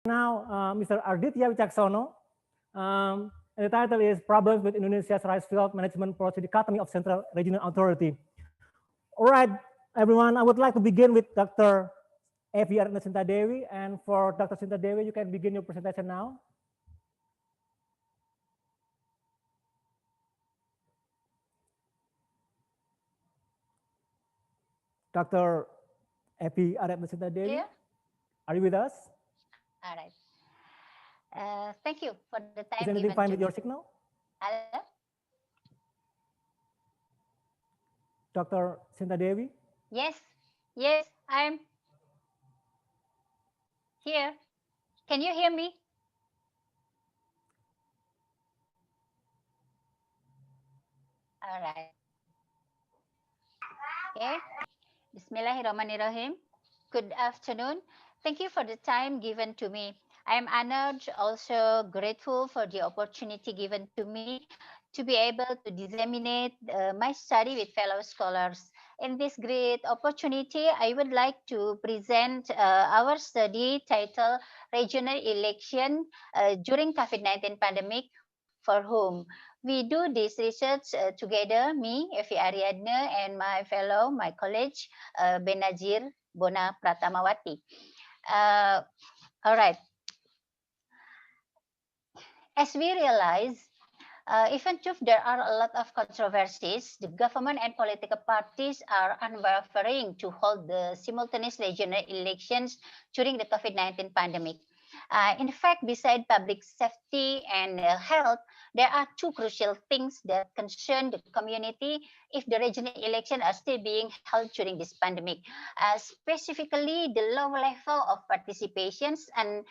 Now, Mr. Arditya Wicaksono. And the title is Problems with Indonesia's Rice Field Management Policy Dichotomy of Central Regional Authority. All right, everyone, I would like to begin with Dr. Evi Aratna Sinta Dewi. And for Dr. Sinta Dewi, you can begin your presentation now. Dr. Evi Aratna Sinta Dewi, are you with us? All right. Thank you for the time. Is anything fine with your signal? Hello? Dr. Sinta Dewi? Yes, I'm here. Can you hear me? All right. Okay. Bismillahirrahmanirrahim. Good afternoon. Thank you for the time given to me. I am honored, also grateful for the opportunity given to me to be able to disseminate my study with fellow scholars. In this great opportunity, I would like to present our study titled Regional Election during COVID-19 Pandemic for whom we do this research together, me, Evi Ariadne, and my colleague, Benazir Bona Pratamawati. All right. As we realize, even though there are a lot of controversies, the government and political parties are unwavering to hold the simultaneous regional elections during the COVID-19 pandemic. In fact, beside public safety and health, there are two crucial things that concern the community if the regional elections are still being held during this pandemic. Specifically, the low level of participations and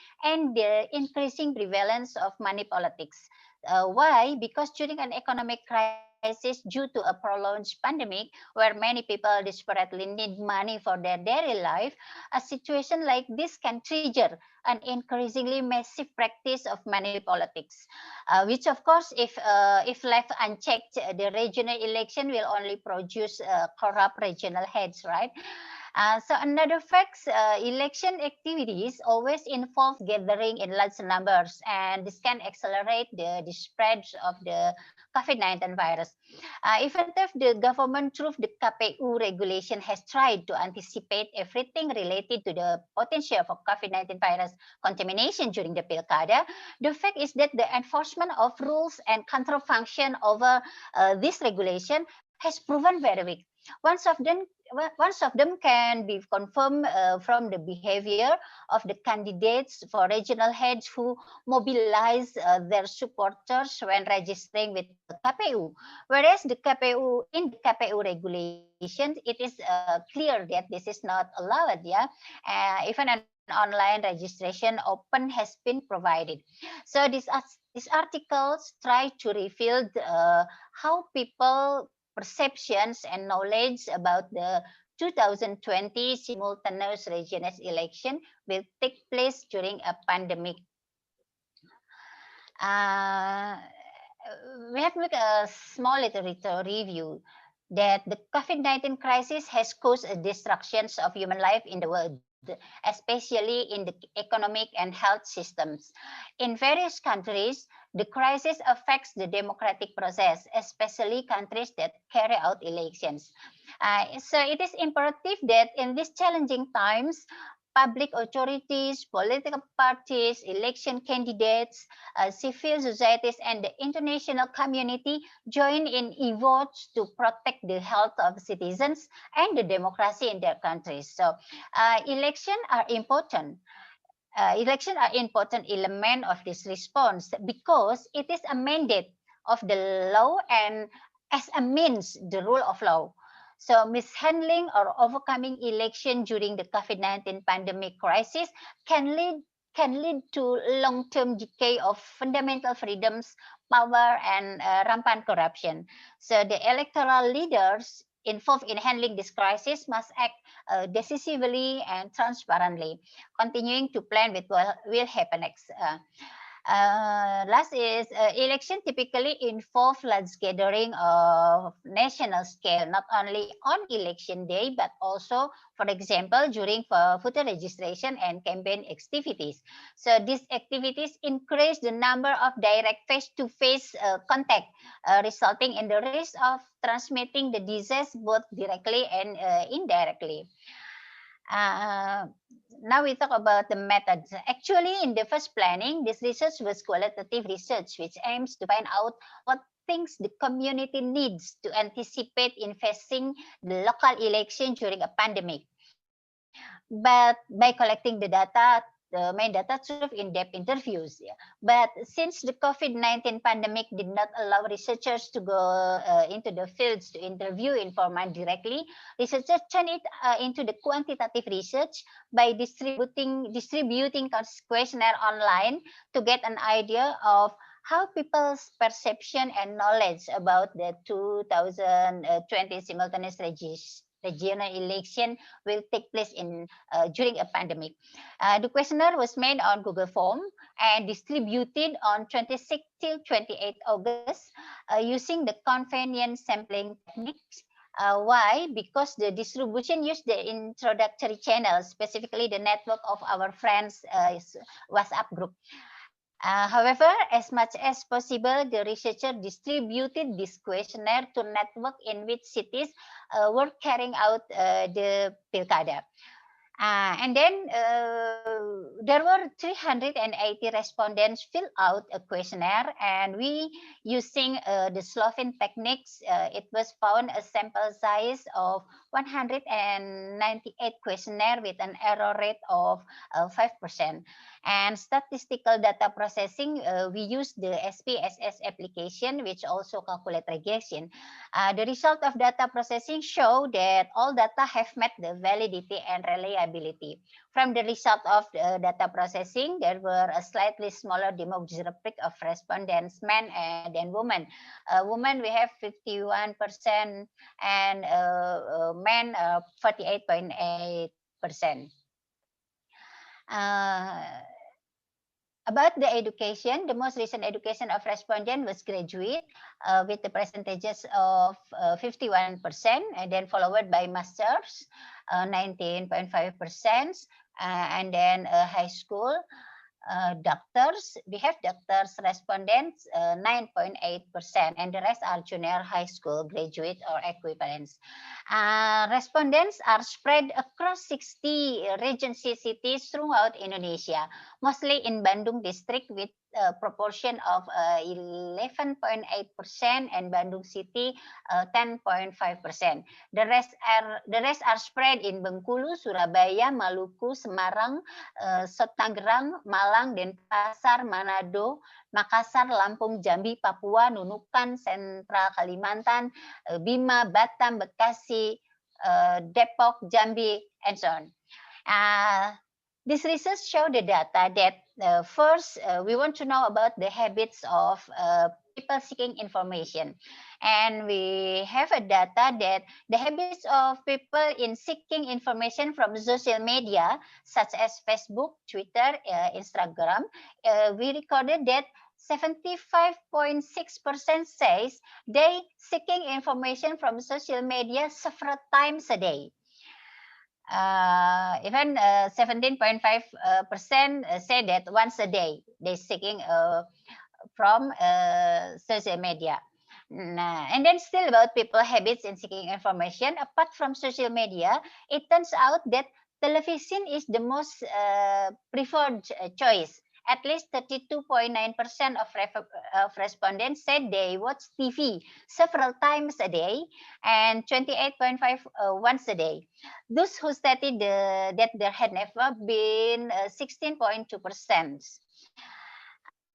the increasing prevalence of money politics. Why? Because during an economic crisis due to a prolonged pandemic, where many people desperately need money for their daily life, a situation like this can trigger an increasingly massive practice of money politics, which of course, if left unchecked, the regional election will only produce corrupt regional heads, right? So another fact, election activities always involve gathering in large numbers, and this can accelerate the spread of the COVID-19 virus. Even if the government through the KPU regulation has tried to anticipate everything related to the potential for COVID-19 virus contamination during the Pilkada, the fact is that the enforcement of rules and control function over this regulation has proven very weak. One of them can be confirmed from the behavior of the candidates for regional heads who mobilize their supporters when registering with the KPU. Whereas the KPU in the KPU regulations, it is clear that this is not allowed. Yeah, even an online registration open has been provided. So these articles try to reveal how people perceptions and knowledge about the 2020 simultaneous regional election will take place during a pandemic. Uh, we have made a small literature review that the COVID-19 crisis has caused destructions of human life in the world, especially in the economic and health systems. In various countries, the crisis affects the democratic process, especially countries that carry out elections. So it is imperative that in these challenging times, public authorities, political parties, election candidates, civil societies, and the international community join in efforts to protect the health of citizens and the democracy in their countries. So, elections are important. Elections are important element of this response because it is a mandate of the law and as a means the rule of law. So mishandling or overcoming election during the COVID-19 pandemic crisis can lead to long-term decay of fundamental freedoms, power, and rampant corruption. So the electoral leaders involved in handling this crisis must act decisively and transparently, continuing to plan with what will happen next. Last is election typically involve large gathering of national scale, not only on election day, but also, for example, during voter registration and campaign activities. So these activities increase the number of direct face-to-face contact, resulting in the risk of transmitting the disease both directly and indirectly. Now we talk about the methods. Actually, in the first planning, this research was qualitative research, which aims to find out what things the community needs to anticipate in facing the local election during a pandemic. But by collecting the data, the main data through in-depth interviews. Yeah. But since the COVID-19 pandemic did not allow researchers to go into the fields to interview informant directly, researchers turned it into the quantitative research by distributing questionnaire online to get an idea of how people's perception and knowledge about the 2020 simultaneous regional election will take place in during a pandemic. The questionnaire was made on Google Form and distributed on 26 till 28 August using the convenient sampling techniques. Why? Because the distribution used the introductory channel, specifically the network of our friends' WhatsApp group. However, as much as possible, the researcher distributed this questionnaire to network in which cities were carrying out the Pilkada. And then there were 380 respondents fill out a questionnaire, and we using the Slovene techniques, it was found a sample size of 198 questionnaire with an error rate of 5%. And statistical data processing, we use the SPSS application, which also calculate regression. The result of data processing show that all data have met the validity and reliability. From the result of the data processing, there were a slightly smaller demographic of respondents, men than women. Women, we have 51%, and men, 48.8%. About the education, the most recent education of respondent was graduate with the percentages of 51%, and then followed by masters, 19.5%, and then high school. Doctors, we have doctors respondents 9.8%, and the rest are junior high school graduate or equivalents. Respondents are spread across 60 regency cities throughout Indonesia, mostly in Bandung district with a proportion of 11.8%, and Bandung City 10.5%. The rest are spread in Bengkulu, Surabaya, Maluku, Semarang, Tangerang, Malang, Denpasar, Manado, Makassar, Lampung, Jambi, Papua, Nunukan, Sentral Kalimantan, Bima, Batam, Bekasi, Depok, Jambi, and so on. This research show the data that first, we want to know about the habits of people seeking information. And we have a data that the habits of people in seeking information from social media, such as Facebook, Twitter, Instagram, we recorded that 75.6% says they seeking information from social media several times a day. Even 17.5% say that once a day they seeking from social media. And then still about people habits in seeking information, apart from social media, it turns out that television is the most preferred choice. At least 32.9% of respondents said they watch TV several times a day, and 28.5% once a day. Those who stated that there had never been 16.2%.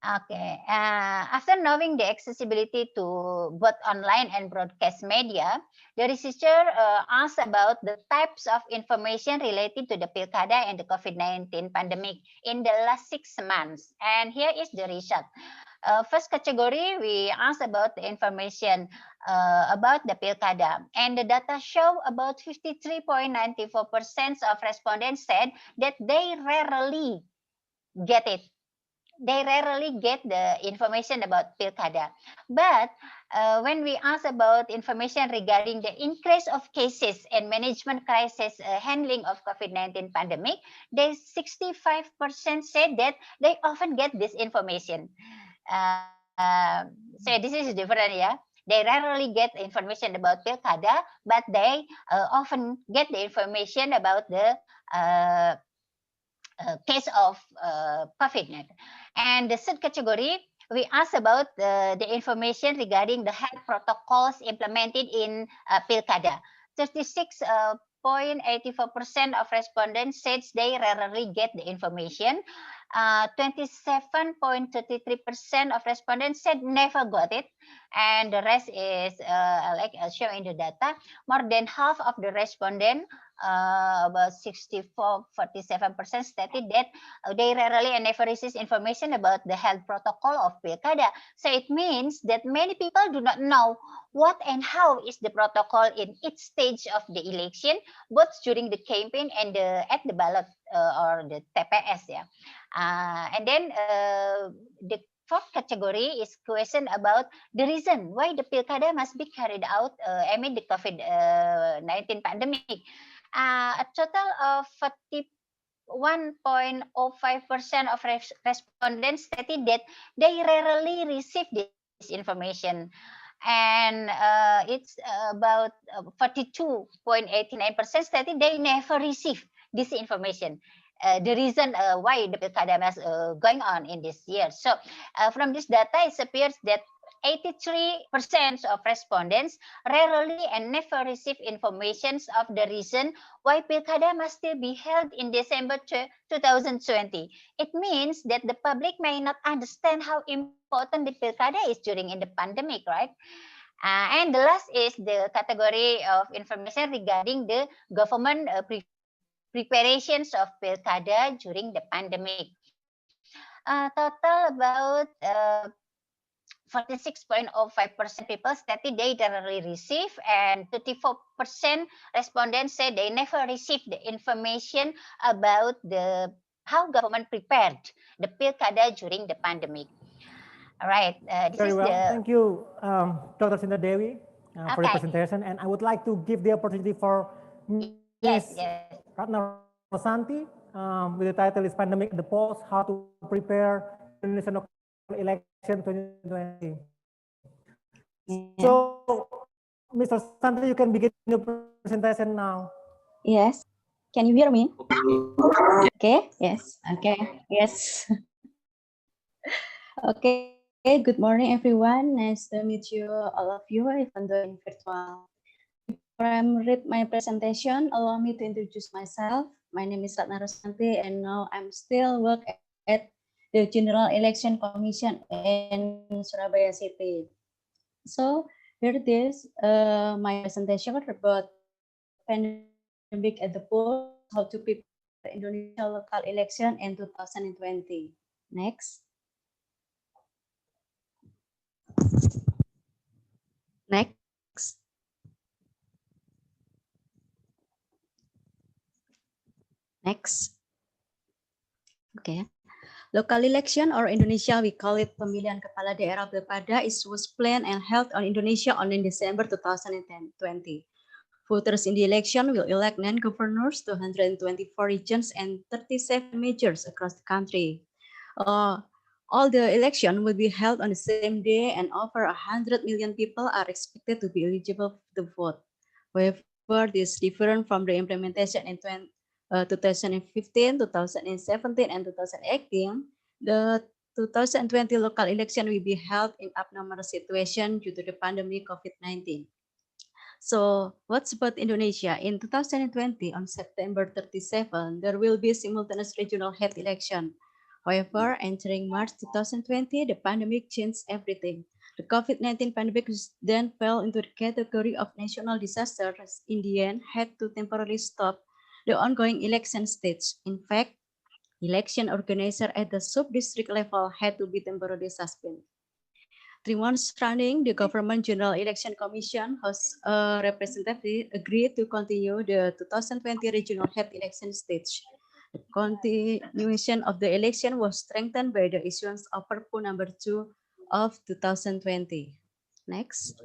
Okay. After knowing the accessibility to both online and broadcast media, the researcher asked about the types of information related to the Pilkada and the COVID-19 pandemic in the last 6 months. And here is the result. First category, we asked about the information about the Pilkada. And the data show about 53.94% of respondents said that they rarely get it. they rarely get the information about Pilkada. But when we ask about information regarding the increase of cases and management crisis handling of COVID-19 pandemic, they 65% said that they often get this information. So this is different, yeah. They rarely get information about Pilkada, but they often get the information about the case of COVID-19. And the third category, we asked about the information regarding the health protocols implemented in Pilkada. 36.84% of respondents said they rarely get the information. 27.33% of respondents said never got it. And the rest is shown in the data. More than half of the respondents, about 47% stated that they rarely and never receive information about the health protocol of Pilkada. So it means that many people do not know what and how is the protocol in each stage of the election, both during the campaign and at the ballot or the TPS. Yeah. And then the fourth category is question about the reason why the Pilkada must be carried out amid the COVID-19 pandemic. A total of 41.05% of respondents stated that they rarely receive this information. And it's about 42.89% stated they never receive this information. The reason why the Pilkada is going on in this year. So from this data, it appears that 83% of respondents rarely and never receive information of the reason why Pilkada must still be held in December 2020. It means that the public may not understand how important the Pilkada is during in the pandemic, right? And the last is the category of information regarding the government preparations of Pilkada during the pandemic. Total about 46.05% people stated they rarely receive, and 34% respondents said they never received the information about the how government prepared the Pilkada during the pandemic. All right, this Very is well. the... Thank you, Dr. Sinta Dewi, for the Okay. presentation. And I would like to give the opportunity for Yes, Ms. yes. Ratna Rosanti, with the title is Pandemic at the Polls, How to Prepare Indonesian Election 2020. So, Mr. Rosanti, you can begin your presentation now. Yes. Can you hear me? Okay. Yes. Okay. Yes. Okay. Good morning, everyone. Nice to meet you, all of you, even though in virtual. Before I read my presentation, allow me to introduce myself. My name is Ratna Rosanti, and now I'm still work at the General Election Commission in Surabaya City. So here it is, my presentation about pandemic at the polls, how to prepare Indonesia local election in 2020. Next. Next. Next. Okay. Local election, or Indonesia, we call it Pemilihan Kepala Daerah Pilkada, was planned and held on Indonesia on December 2020. Voters in the election will elect 9 governors, 224 regions, and 37 mayors across the country. All the election will be held on the same day, and over 100 million people are expected to be eligible to vote. However, this is different from the implementation in 2015, 2017, and 2018. The 2020 local election will be held in abnormal situation due to the pandemic COVID-19. So what's about Indonesia? In 2020, on September 37, there will be simultaneous regional head election. However, entering March 2020, the pandemic changed everything. The COVID-19 pandemic then fell into the category of national disasters. In the end, had to temporarily stop the ongoing election stage. In fact, election organizer at the sub-district level had to be temporarily suspended. 3 months running, the Government General Election Commission has representative agreed to continue the 2020 regional head election stage. The continuation of the election was strengthened by the issuance of Perpu number 2 of 2020. Next.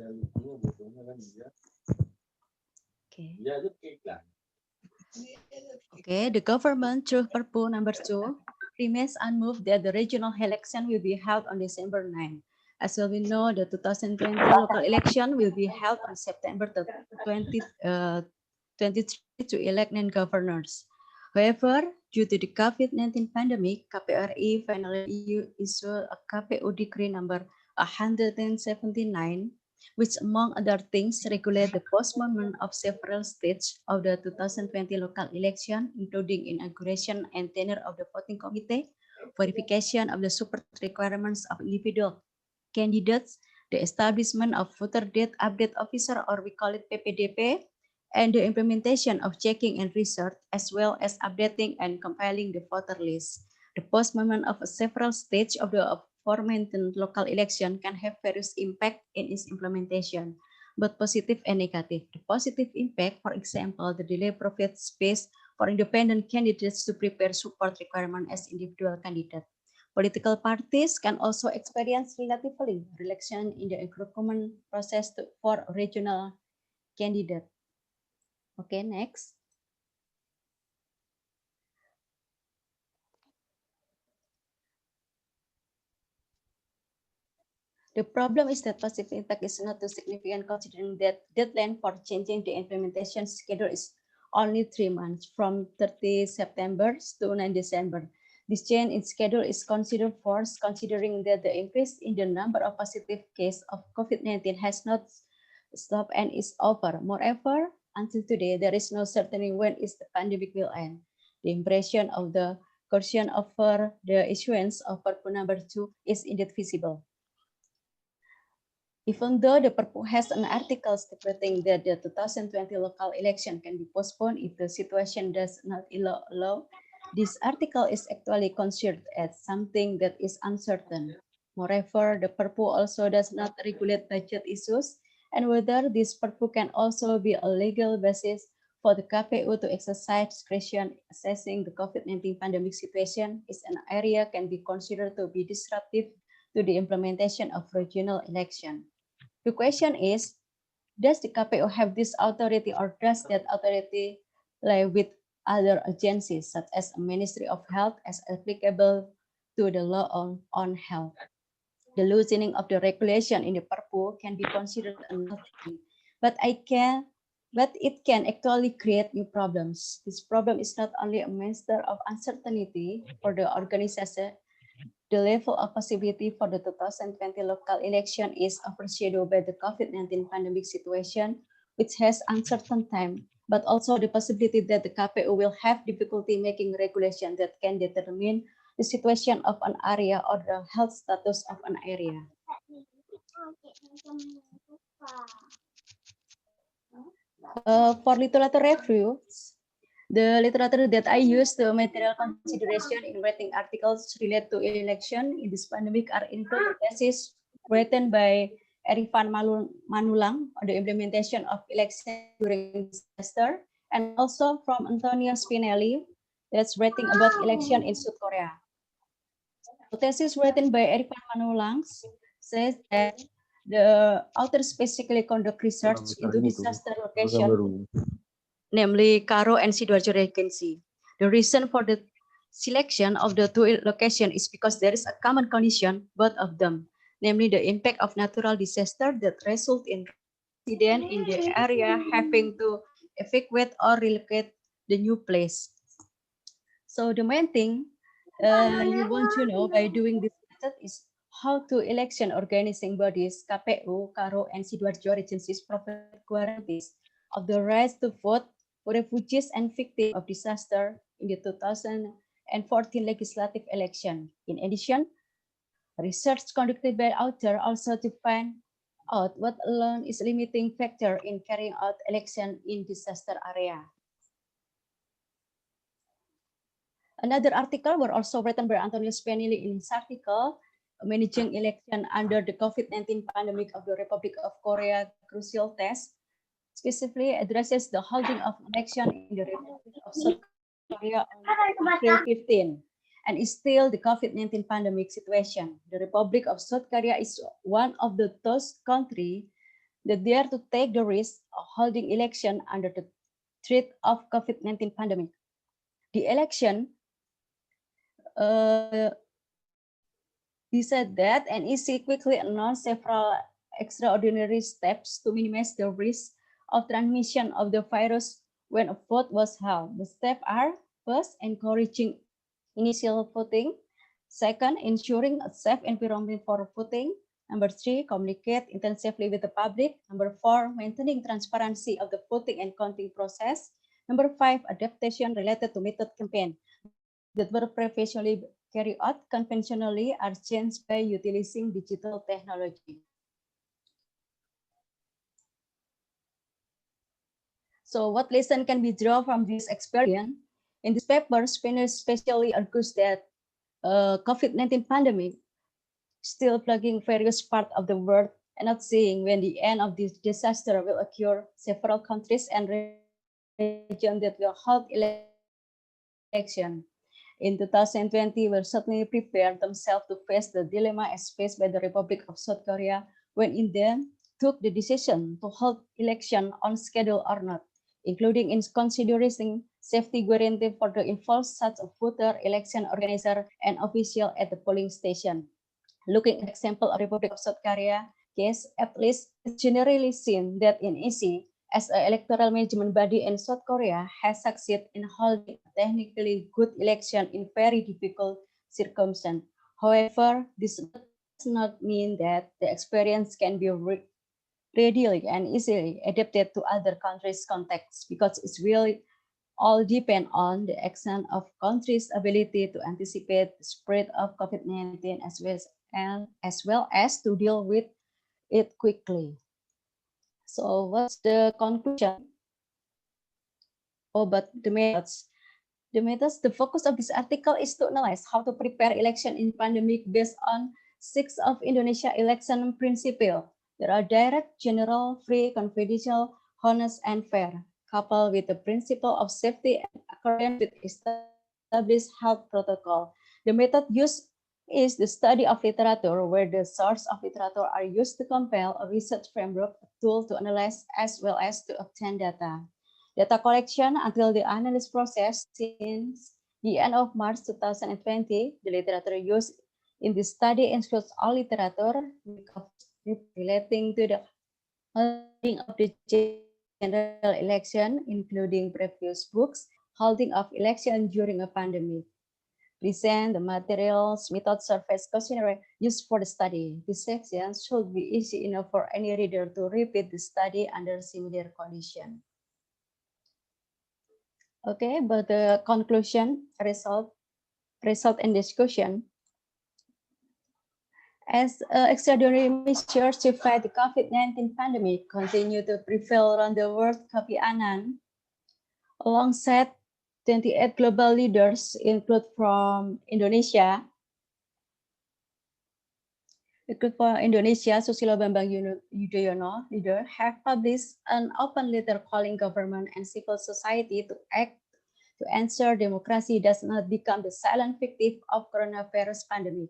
Okay. Okay, the government through Perpu number 2 remains unmoved that the regional election will be held on December 9. As well we know, the 2020 local election will be held on September 23 to elect 9 governors. However, due to the COVID-19 pandemic, KPRI finally issued a KPU decree number 179, which among other things regulate the postponement of several stages of the 2020 local election, including inauguration and tenure of the voting committee, verification of the support requirements of individual candidates, the establishment of voter date update officer, or we call it PPDP, and the implementation of checking and research, as well as updating and compiling the voter list. The postponement of several stages of the aforementioned local election can have various impact in its implementation, both positive and negative. The positive impact, for example, the delay provides space for independent candidates to prepare support requirement as individual candidates. Political parties can also experience relatively relaxation in the recruitment process for regional candidates. Okay, next. The problem is that positive impact is not too significant considering that deadline for changing the implementation schedule is only 3 months from 30 September to 9 December. This change in schedule is considered forced considering that the increase in the number of positive cases of COVID-19 has not stopped and is over. Moreover, until today, there is no certainty when the pandemic will end. The impression of the coercion over the issuance of Perpu number 2 is indeed visible. Even though the Perpu has an article stipulating that the 2020 local election can be postponed if the situation does not allow, this article is actually considered as something that is uncertain. Moreover, the Perpu also does not regulate budget issues, and whether this Perpu can also be a legal basis for the KPU to exercise discretion assessing the COVID-19 pandemic situation is an area can be considered to be disruptive to the implementation of regional election. The question is, does the KPU have this authority or does that authority lie with other agencies such as a Ministry of Health as applicable to the law on health? The loosening of the regulation in the Perpu can be considered another thing, but it can actually create new problems. This problem is not only a matter of uncertainty for the organization. The level of possibility for the 2020 local election is overshadowed by the COVID-19 pandemic situation, which has uncertain time, but also the possibility that the KPU will have difficulty making regulation that can determine the situation of an area or the health status of an area. For literature reviews, the literature that I use the material consideration in writing articles related to election in this pandemic are included thesis written by Erifan Manulang on the implementation of election during disaster, and also from Antonio Spinelli that's writing about election in South Korea. The thesis written by Erifan Manulang says that the authors basically conduct research into disaster location, namely Karo and Sidoarjo Regency. The reason for the selection of the two locations is because there is a common condition, both of them, namely the impact of natural disaster that result in residents in the area having to evacuate or relocate the new place. So the main thing you want to know by doing this method is how to election organizing bodies, KPU, Karo, and Sidoarjo Regencies provide guarantees of the right to vote for refugees and victims of disaster in the 2014 legislative election. In addition, research conducted by author also to find out what alone is a limiting factor in carrying out election in disaster area. Another article was also written by Antonio Spinelli in his article, Managing Election Under the COVID-19 Pandemic of the Republic of Korea, Crucial Test, specifically addresses the holding of election in the Republic of South Korea on April 15, and is still the COVID-19 pandemic situation. The Republic of South Korea is one of those countries that dare to take the risk of holding election under the threat of COVID-19 pandemic. The election he said that NEC quickly announced several extraordinary steps to minimize the risk of transmission of the virus when a vote was held. The steps are: first, encouraging initial voting; second, ensuring a safe environment for voting; number 3, communicate intensively with the public; number 4, maintaining transparency of the voting and counting process; number 5, adaptation related to method campaign that were previously carried out conventionally are changed by utilizing digital technology. So what lesson can be drawn from this experience? In this paper, Spanier especially argues that COVID-19 pandemic still plaguing various parts of the world and not seeing when the end of this disaster will occur. Several countries and regions that will hold election in 2020 will certainly prepare themselves to face the dilemma as faced by the Republic of South Korea when India took the decision to hold election on schedule or not, including in considering safety guarantee for the involved such as voter, election organizer, and official at the polling station. Looking at example of Republic of South Korea case, at least it's generally seen that NEC as an electoral management body in South Korea has succeeded in holding a technically good election in very difficult circumstances. However, this does not mean that the experience can be readily and easily adapted to other countries' contexts because it's really all depend on the extent of countries' ability to anticipate the spread of COVID-19 as well as to deal with it quickly. So what's the conclusion? Oh, but the methods. The focus of this article is to analyze how to prepare election in pandemic based on 6 of Indonesia election principle. There are direct, general, free, confidential, honest, and fair, coupled with the principle of safety and accordance with established health protocol. The method used is the study of literature, where the source of literature are used to compile a research framework, a tool to analyze as well as to obtain data. Data collection until the analysis process since the end of March 2020, the literature used in this study includes all literature relating to the holding of the general election, including previous books, holding of election during a pandemic. Present the materials, method, surface questionnaire used for the study. This section should be easy enough for any reader to repeat the study under similar condition. Okay, but the conclusion, result and discussion. As extraordinary measures to fight the COVID-19 pandemic continue to prevail around the world, Kofi Annan, alongside 28 global leaders, include from Indonesia, Susilo Bambang Yudhoyono, leader, have published an open letter calling government and civil society to act to ensure democracy does not become the silent victim of coronavirus pandemic.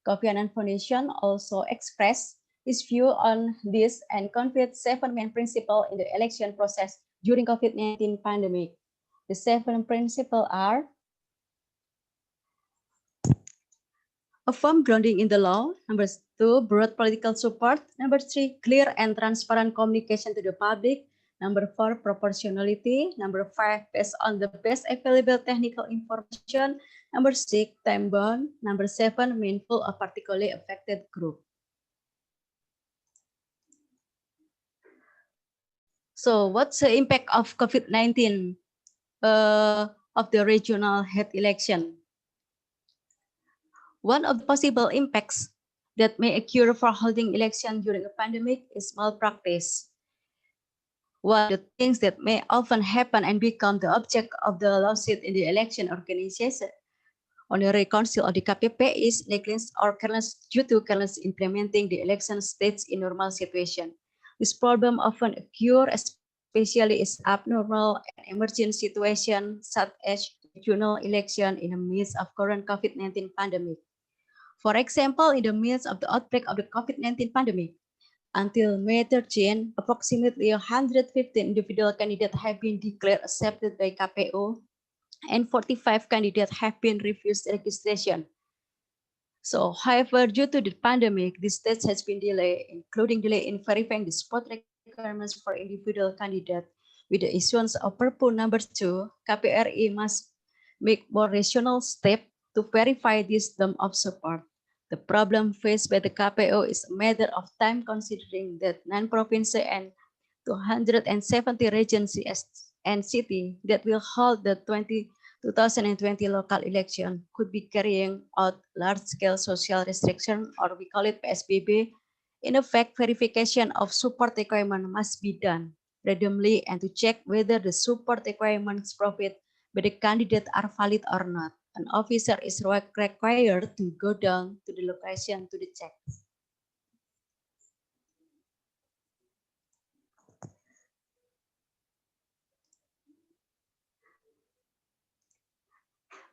Kofi Annan Foundation also expressed its view on this and conveyed 7 main principles in the election process during COVID-19 pandemic. The 7 principles are: a firm grounding in the law. Number 2, broad political support. Number 3, clear and transparent communication to the public. Number 4, proportionality. Number 5, based on the best available technical information. Number 6, time bound. Number 7, mindful of particularly affected group. So what's the impact of COVID-19 of the regional head election? One of the possible impacts that may occur for holding election during a pandemic is malpractice. One of the things that may often happen and become the object of the lawsuit in the election organization Honorary Council of the KPP is negligence or careless due to careless implementing the election states in normal situation. This problem often occurs especially in abnormal and emergent situations such as regional election in the midst of current COVID-19 pandemic. For example, in the midst of the outbreak of the COVID-19 pandemic, until May 13, approximately 115 individual candidates have been declared accepted by KPU, and 45 candidates have been refused registration. So, however, due to the pandemic, this stage has been delayed, including delay in verifying the spot requirements for individual candidates. With the issuance of Perpu number 2, KPRI must make more rational steps to verify this term of support. The problem faced by the KPU is a matter of time, considering that 9 provinces and 270 regions and cities that will hold the 2020 local election could be carrying out large-scale social restriction, or we call it PSBB. In effect, verification of support requirement must be done randomly and to check whether the support requirements provided by the candidate are valid or not. An officer is required to go down to the location to the check.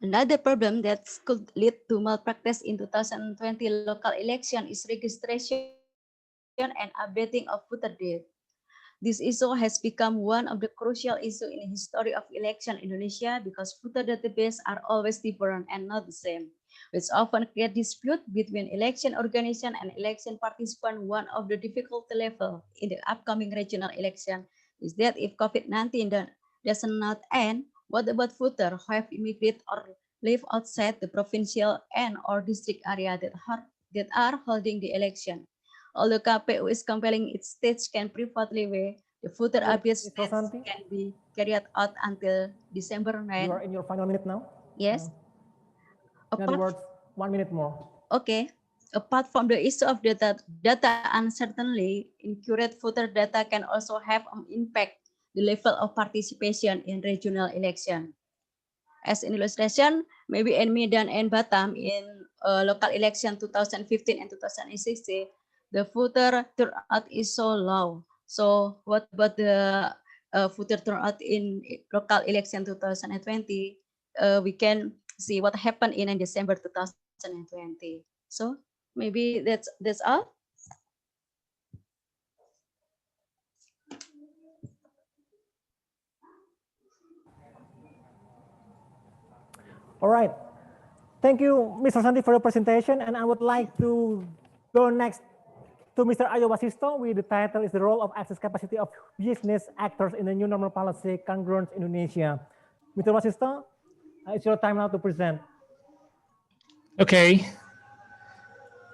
Another problem that could lead to malpractice in 2020 local election is registration and updating of voter data. This issue has become one of the crucial issues in the history of election in Indonesia because voter databases are always different and not the same, which often create dispute between election organization and election participant. One of the difficulty level in the upcoming regional election is that if COVID-19 does not end, what about voters who have immigrated or live outside the provincial and or district area that are holding the election? Although KPU is compelling its states can privately way, the voter abuse can be carried out until December 9. You are in your final minute now? Yes. In other words, 1 minute more. Okay. Apart from the issue of data uncertainty, inaccurate voter data can also have an impact the level of participation in regional election. As an illustration, maybe in Medan and Batam in local election 2015 and 2016, the voter turnout is so low. So what about the voter turnout in local election 2020? We can see what happened in December 2020. So maybe that's all. All right. Thank you, Mr. Santi, for your presentation. And I would like to go next to Mr. Aryo Wasisto, with the title is The Role of Access Capacity of Business Actors in the New Normal Policy Congruence Indonesia. Mr. Wasisto, it's your time now to present. Okay.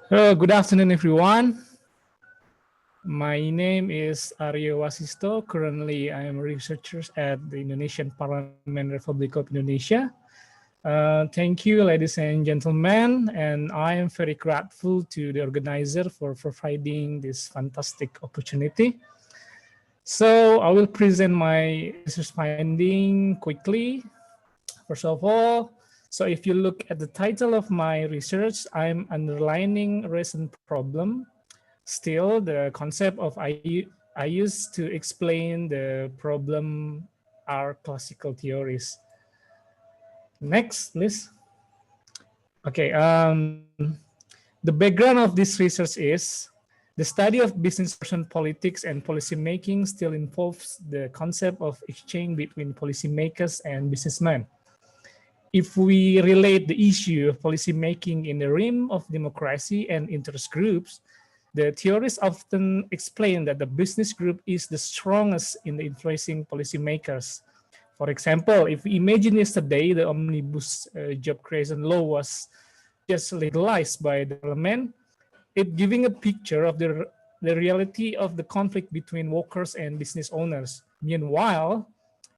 Good afternoon, everyone. My name is Aryo Wasisto. Currently, I am a researcher at the Indonesian Parliament Republic of Indonesia. Thank you, ladies and gentlemen, and I am very grateful to the organizer for providing this fantastic opportunity. So I will present my research finding quickly. First of all, so if you look at the title of my research, I'm underlining a recent problem. Still, the concept of I use to explain the problem are classical theories. Next, please. Okay, the background of this research is the study of business person politics and policy making still involves the concept of exchange between policymakers and businessmen. If we relate the issue of policy making in the realm of democracy and interest groups, the theorists often explain that the business group is the strongest in the influencing policymakers. For example, if we imagine yesterday the omnibus job creation law was just legalized by the parliament, it giving a picture of the reality of the conflict between workers and business owners. Meanwhile,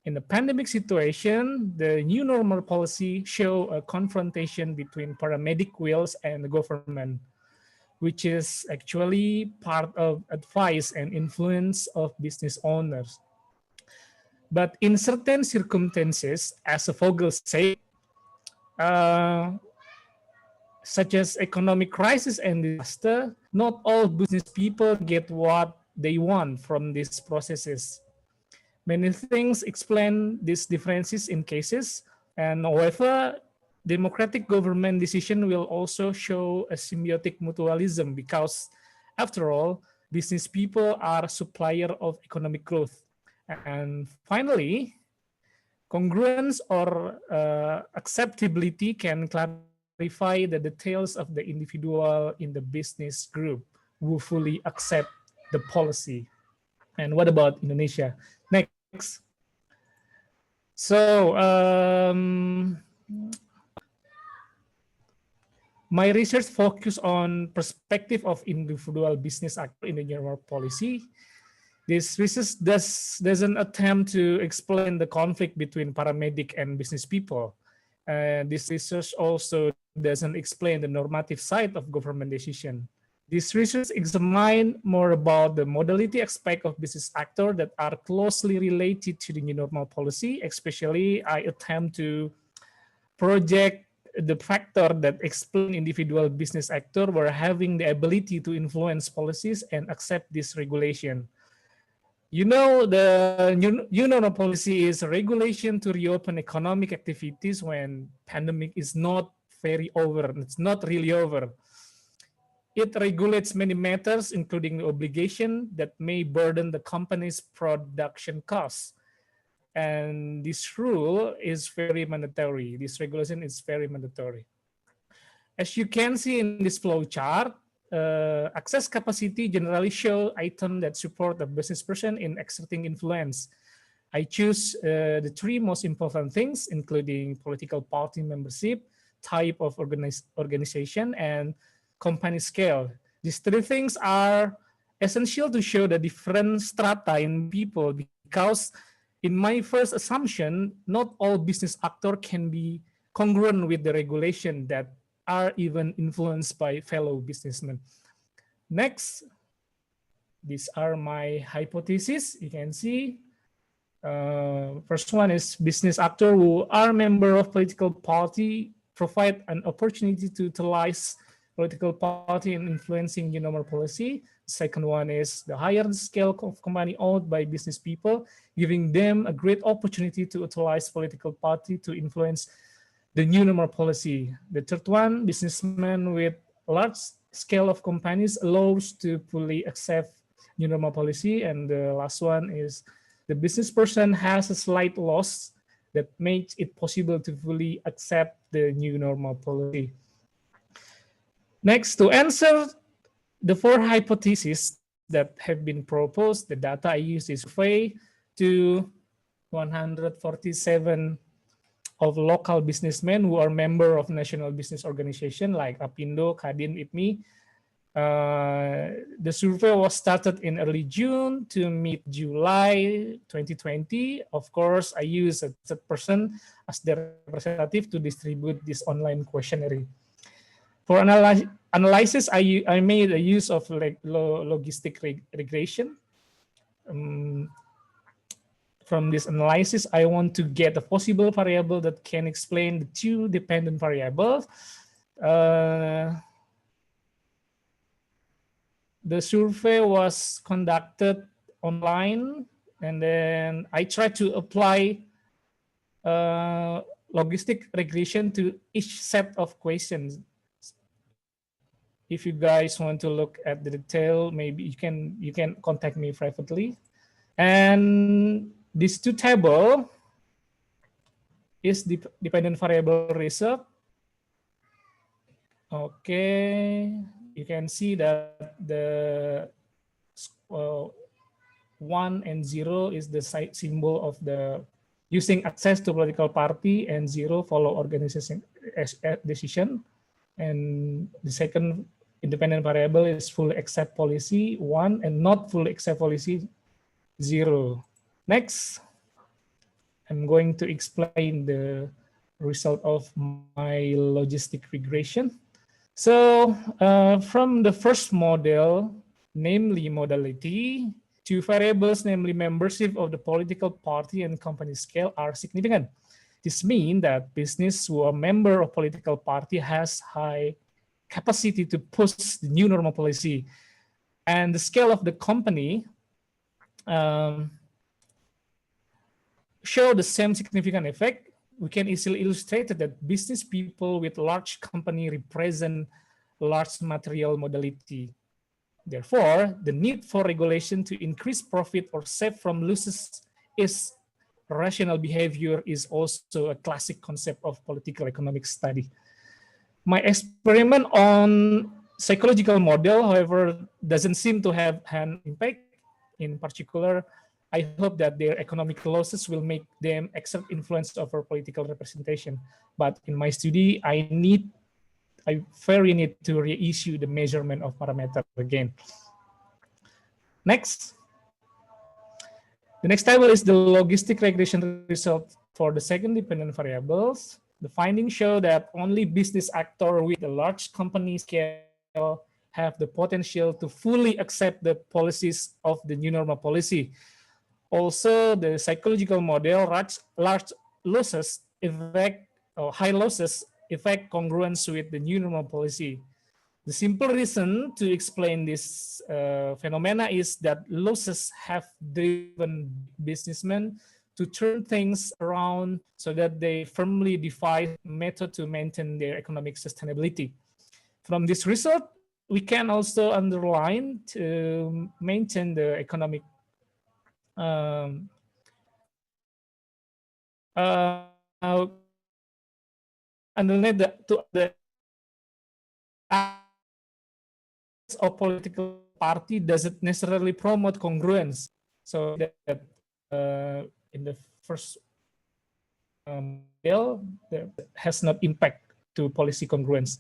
in the pandemic situation, the new normal policy show a confrontation between paramedic wills and the government, which is actually part of advice and influence of business owners. But in certain circumstances, as Vogel said, such as economic crisis and disaster, not all business people get what they want from these processes. Many things explain these differences in cases. And however, democratic government decision will also show a symbiotic mutualism because, after all, business people are supplier of economic growth. And finally, congruence or acceptability can clarify the details of the individual in the business group who fully accept the policy. And what about Indonesia? Next. So my research focus on perspective of individual business actor in the new normal policy. This research doesn't attempt to explain the conflict between paramedic and business people. This research also doesn't explain the normative side of government decision. This research examines more about the modality aspect of business actors that are closely related to the new normal policy. Especially, I attempt to project the factor that explain individual business actors were having the ability to influence policies and accept this regulation. You know, the new normal policy is a regulation to reopen economic activities when pandemic is not very over. It's not really over. It regulates many matters, including the obligation that may burden the company's production costs. And this rule is very mandatory. This regulation is very mandatory. As you can see in this flow chart, access capacity generally show items that support a business person in exerting influence. I choose the three most important things, including political party membership, type of organization, and company scale. These three things are essential to show the different strata in people, because in my first assumption, not all business actors can be congruent with the regulation that are even influenced by fellow businessmen. Next, these are my hypotheses. You can see, first one is business actors who are member of political party provide an opportunity to utilize political party in influencing new normal policy. Second one is the higher scale of company owned by business people, giving them a great opportunity to utilize political party to influence the new normal policy. The third one, businessmen with large scale of companies allows to fully accept new normal policy. And the last one is the business person has a slight loss that makes it possible to fully accept the new normal policy. Next, to answer the four hypotheses that have been proposed, the data I used is survey to 147 of local businessmen who are member of national business organization like Apindo, Kadin, IPMI. The survey was started in early June to mid-July 2020. Of course, I use a third person as the representative to distribute this online questionnaire. For analysis, I made a use of logistic regression. From this analysis, I want to get a possible variable that can explain the two dependent variables. The survey was conducted online, and then I tried to apply logistic regression to each set of questions. If you guys want to look at the detail, maybe you can contact me privately. And these two table is the dependent variable result. Okay, you can see that the 1 and 0 is the symbol of the using access to political party, and 0 follow organization decision. And the second independent variable is fully accept policy 1, and not fully accept policy 0. Next, I'm going to explain the result of my logistic regression. So from the first model, namely modality, two variables, namely membership of the political party and company scale, are significant. This means that business who are member of political party has high capacity to push the new normal policy, and the scale of the company show the same significant effect. we can easily illustrate that business people with large company represent large material modality. Therefore, the need for regulation to increase profit or save from losses is rational behavior is also a classic concept of political economic study. My experiment on psychological model, however, doesn't seem to have an impact. In particular, I hope that their economic losses will make them exert influence over political representation. But in my study, I very need to reissue the measurement of parameter again. Next. The next table is the logistic regression result for the second dependent variables. The findings show that only business actors with a large company scale have the potential to fully accept the policies of the new normal policy. Also, the psychological model, large losses affect, or high losses affect congruence with the new normal policy. The simple reason to explain this phenomena is that losses have driven businessmen to turn things around so that they firmly define method to maintain their economic sustainability. From this result, we can also underline to maintain the economic underline the of political party doesn't necessarily promote congruence. So that in the first bill, that has not impact to policy congruence.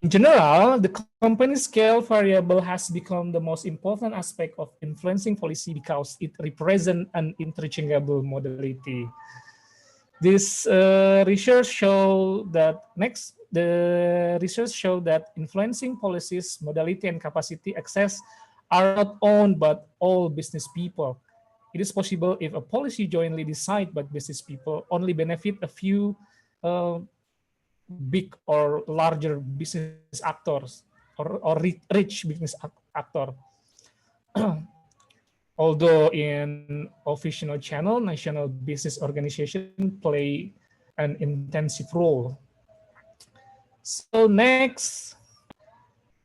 In general, the company scale variable has become the most important aspect of influencing policy because it represents an interchangeable modality. This research show that the research show that influencing policies, modality, and capacity access are not owned by all business people. It is possible if a policy jointly decided by business people only benefit a few big or larger business actors or rich business actor. Although in official channel, national business organization play an intensive role. So next,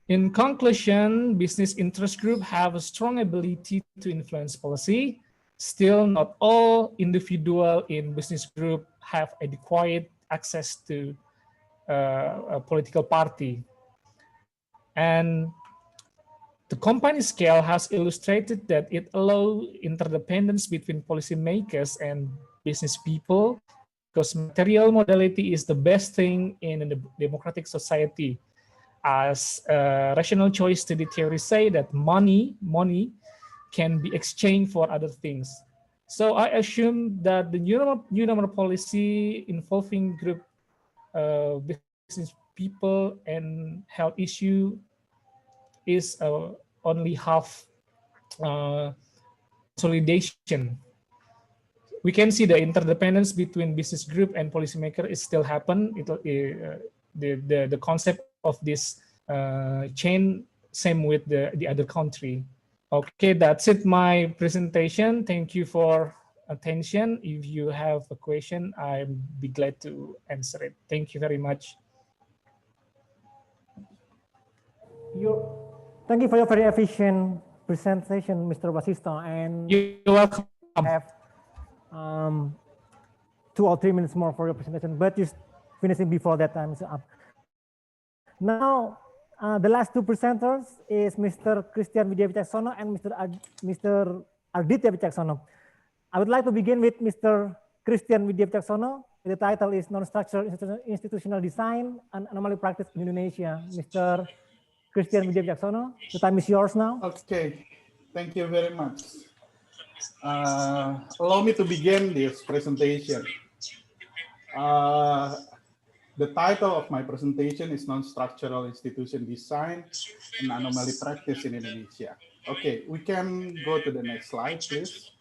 in conclusion, business interest groups have a strong ability to influence policy. Still, not all individuals in business group have adequate access to a political party. And the company scale has illustrated that it allows interdependence between policymakers and business people, because material modality is the best thing in a democratic society. As a rational choice to the theory say that money can be exchanged for other things. So I assume that the new normal policy involving group business people and health issue is only half consolidation. We can see the interdependence between business group and policymaker is still happen. The concept of this chain same with the other country. Okay, that's it, my presentation. Thank you for attention. If you have a question, I'd be glad to answer it. Thank you very much. Thank you for your very efficient presentation, Mr. Wasisto. And you're welcome. I have 2 or 3 minutes more for your presentation, but you're finishing before that time is up. Now, the last 2 presenters is Mr. Christian Widya Wicaksono and Mr. Arditya Wicaksono. I would like to begin with Mr. Christian Widya Wicaksono. The title is Non-Structural Institutional Design and Anomaly Practice in Indonesia. Mr. Christian Widya Wicaksono, the time is yours now. Okay, thank you very much. Allow me to begin this presentation. The title of my presentation is Non-Structural Institution Design and Anomaly Practice in Indonesia. Okay, we can go to the next slide, please.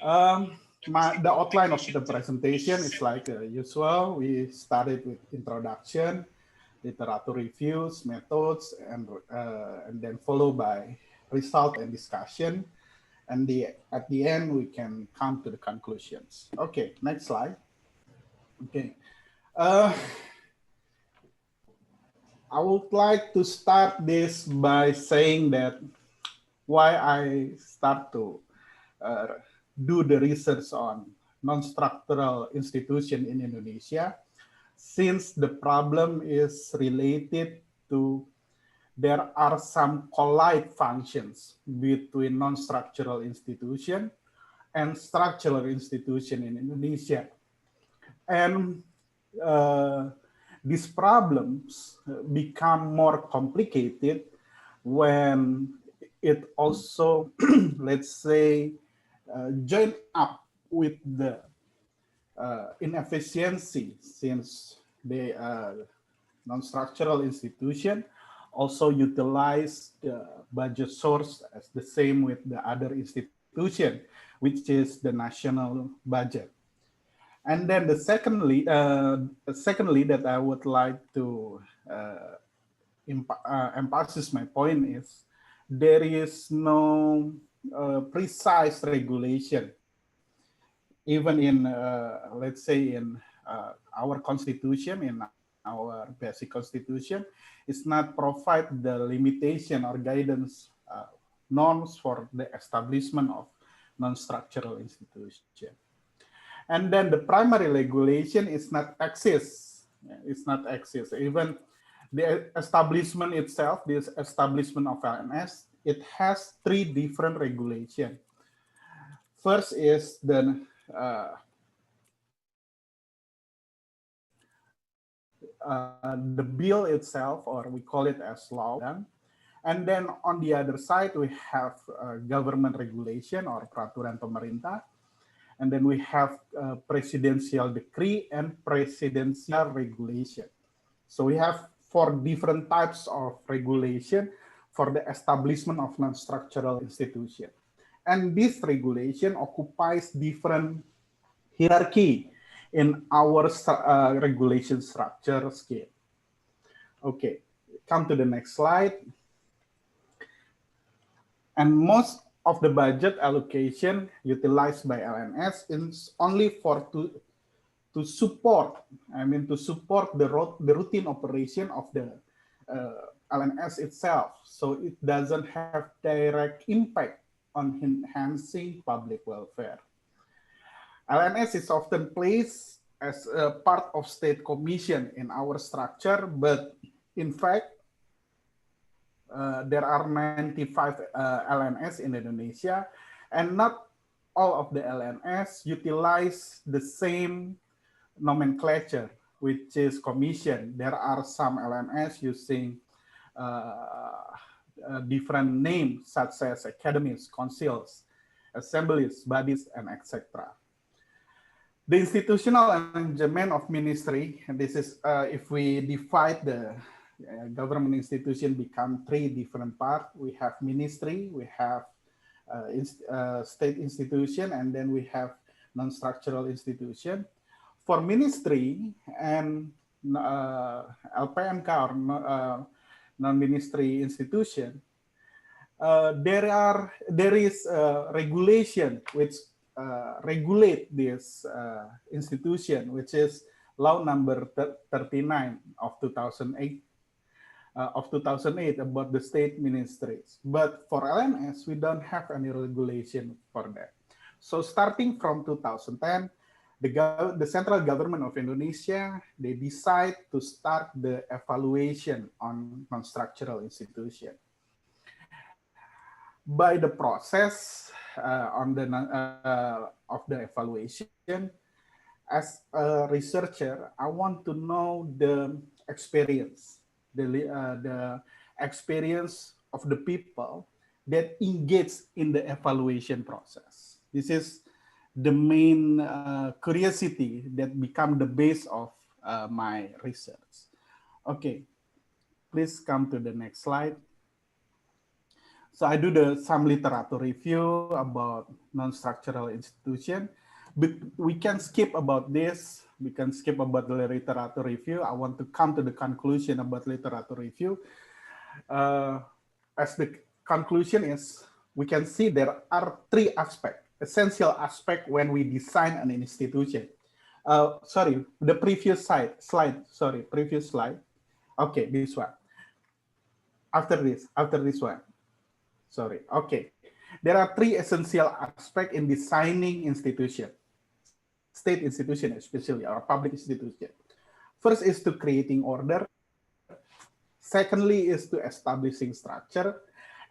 The outline of the presentation is like usual. We started with introduction, literature reviews, methods, and then followed by result and discussion. And at the end, we can come to the conclusions. Okay, next slide. Okay. I would like to start this by saying that why I start to do the research on non-structural institution in Indonesia, since the problem is related to there are some collide functions between non-structural institution and structural institution in Indonesia. And these problems become more complicated when it also, let's say, join up with the inefficiency, since the non-structural institution also utilize the budget source as the same with the other institution, which is the national budget. And then secondly that I would like to emphasize my point is there is no precise regulation, even in let's say in our constitution, in our basic constitution, is not provide the limitation or guidance norms for the establishment of non-structural institution. And then the primary regulation is not exist. It's not exist. Even the establishment itself, this establishment of LNS, it has 3 different regulations. First is the bill itself, or we call it as law. And then on the other side, we have government regulation or peraturan pemerintah. And then we have presidential decree and presidential regulation. So we have 4 different types of regulation for the establishment of non-structural institution. And this regulation occupies different hierarchy in our regulation structure scale. Okay, come to the next slide. And most of the budget allocation utilized by LNS is only for to support, to support the routine operation of the LNS itself. So it doesn't have direct impact on enhancing public welfare. LNS is often placed as a part of state commission in our structure, but in fact, there are 95 LNS in Indonesia, and not all of the LNS utilize the same nomenclature, which is commission. There are some LNS using different names, such as academies, councils, assemblies, bodies, and etc. The institutional arrangement of ministry, and this is if we divide the government institution become 3 different parts. We have ministry, we have state institution, and then we have non-structural institution. For ministry and LPMK or non-ministry institution, there is a regulation which regulate this institution, which is law number 39 of 2008. Of 2008 about the state ministries. But for LNS, we don't have any regulation for that. So starting from 2010, the central government of Indonesia, they decide to start the evaluation on non-structural institution. By the process of the evaluation, as a researcher, I want to know the experience. The experience of the people that engage in the evaluation process. This is the main curiosity that become the base of my research. Okay, please come to the next slide. So I do some literature review about non-structural institution. But we can skip about this. We can skip about the literature review. I want to come to the conclusion about literature review. As the conclusion is, we can see there are three aspects, essential aspects when we design an institution. Sorry, the previous slide, previous slide. Okay, this one. After this one. Sorry, okay. There are three essential aspects in designing institution, state institution especially, or public institution. First is to creating order. Secondly is to establishing structure.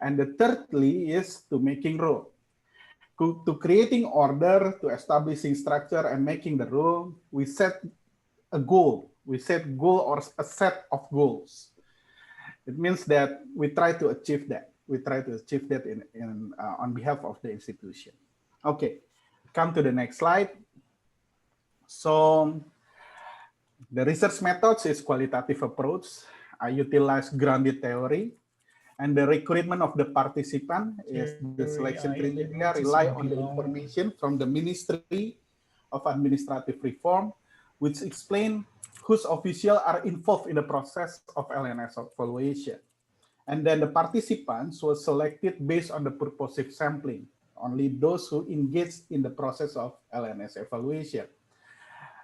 And the thirdly is to making rule. To creating order, to establishing structure and making the rule, we set a goal. We set goal or a set of goals. It means that we try to achieve that. We try to achieve that on behalf of the institution. Okay, come to the next slide. So the research methods is qualitative approach. I utilize grounded theory. And the recruitment of the participant is the selection criteria rely on the information from the Ministry of Administrative Reform, which explain whose officials are involved in the process of LNS evaluation. And then the participants were selected based on the purposive sampling, only those who engaged in the process of LNS evaluation.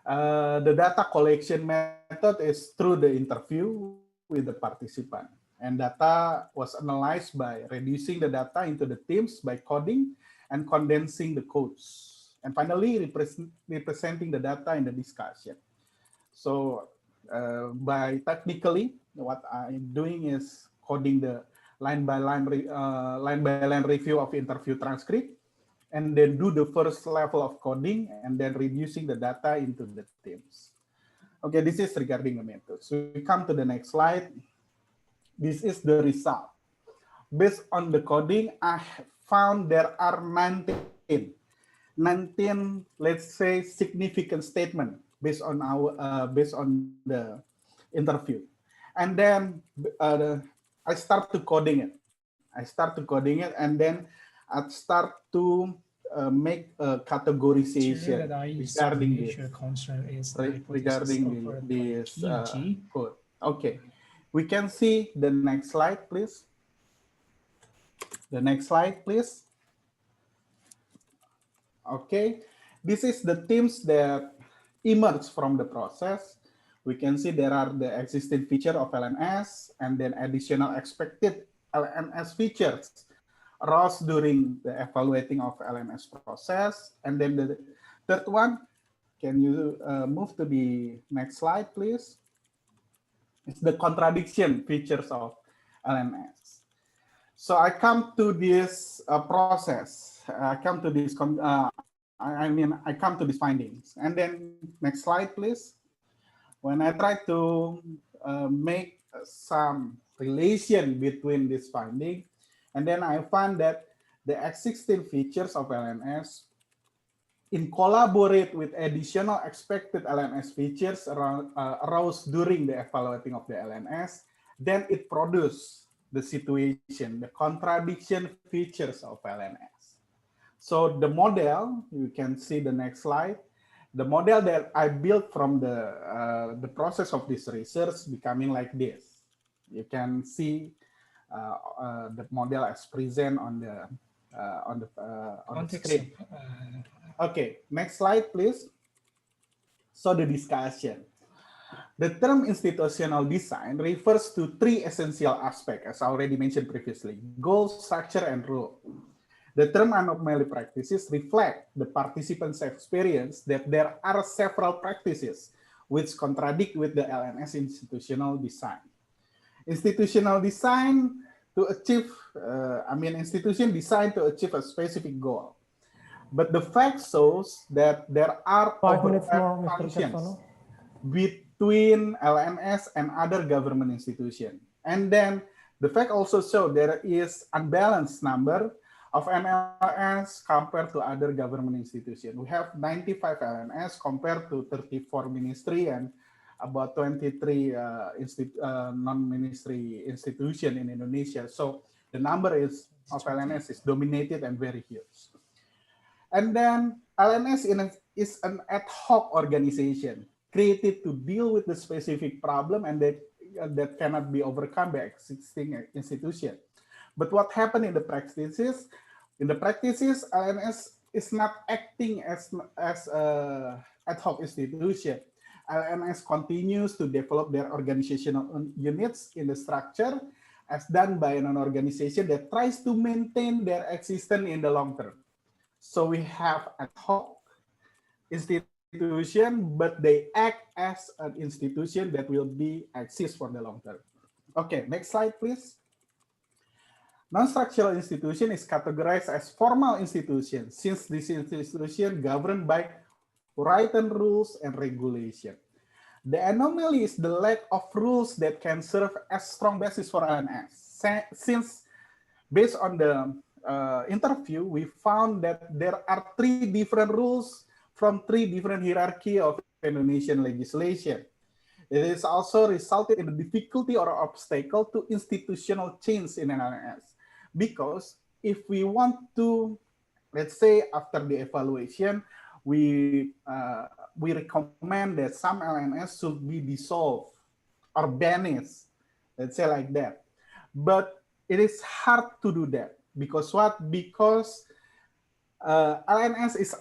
The data collection method is through the interview with the participant. And data was analyzed by reducing the data into the teams by coding and condensing the codes. And finally, representing the data in the discussion. So by technically, what I'm doing is coding the line by line review of interview transcript, and then do the first level of coding, and then reducing the data into the teams. Okay, this is regarding the method. So we come to the next slide. This is the result. Based on the coding, I found there are 19, let's say, significant statement based on the interview. And then I start to coding it. And then I start to make a categorization regarding this code. Okay. We can see the next slide, please. The next slide, please. Okay, this is the themes that emerge from the process. We can see there are the existing feature of LNS and then additional expected LNS features arose during the evaluating of LNS process. And then the third one, can you move to the next slide, please? It's the contradiction features of LNS. So I come to this process. I come to this findings. And then next slide, please. When I try to make some relation between this finding, and then I find that the existing features of LNS in collaborate with additional expected LNS features arose during the evaluating of the LNS, then it produces the situation, the contradiction features of LNS. So the model, you can see the next slide, the model that I built from the process of this research becoming like this. You can see the model as present on the screen. Okay, next slide, please. So the discussion. The term institutional design refers to three essential aspects, as I already mentioned previously: goal, structure, and rule. The term anomaly practices reflect the participants' experience that there are several practices which contradict with the LNS institutional design. Institutional design to achieve, institution designed to achieve a specific goal. But the fact shows that there are 5 minutes more, Mr. functions between LNS and other government institutions. And then the fact also shows there is unbalanced number of LNS compared to other government institutions. We have 95 LNS compared to 34 ministry and about 23 non-ministry institutions in Indonesia. So the number of LNS is dominated and very huge. And then LNS is an ad hoc organization created to deal with the specific problem and that cannot be overcome by existing institution. But what happened in the practices, In the practices, LNS is not acting as a ad hoc institution. LNS continues to develop their organizational units in the structure as done by an organization that tries to maintain their existence in the long term. So we have ad hoc institution, but they act as an institution that will be exist for the long term. Okay, next slide, please. Non-structural institution is categorized as formal institution since this institution governed by written rules and regulation. The anomaly is the lack of rules that can serve as strong basis for LNS. Since based on the interview, we found that there are 3 different rules from 3 different hierarchy of Indonesian legislation. It is also resulted in the difficulty or obstacle to institutional change in LNS. Because if we want to, let's say after the evaluation, we recommend that some LNS should be dissolved or banished, let's say like that. But it is hard to do that because what? Because LNS is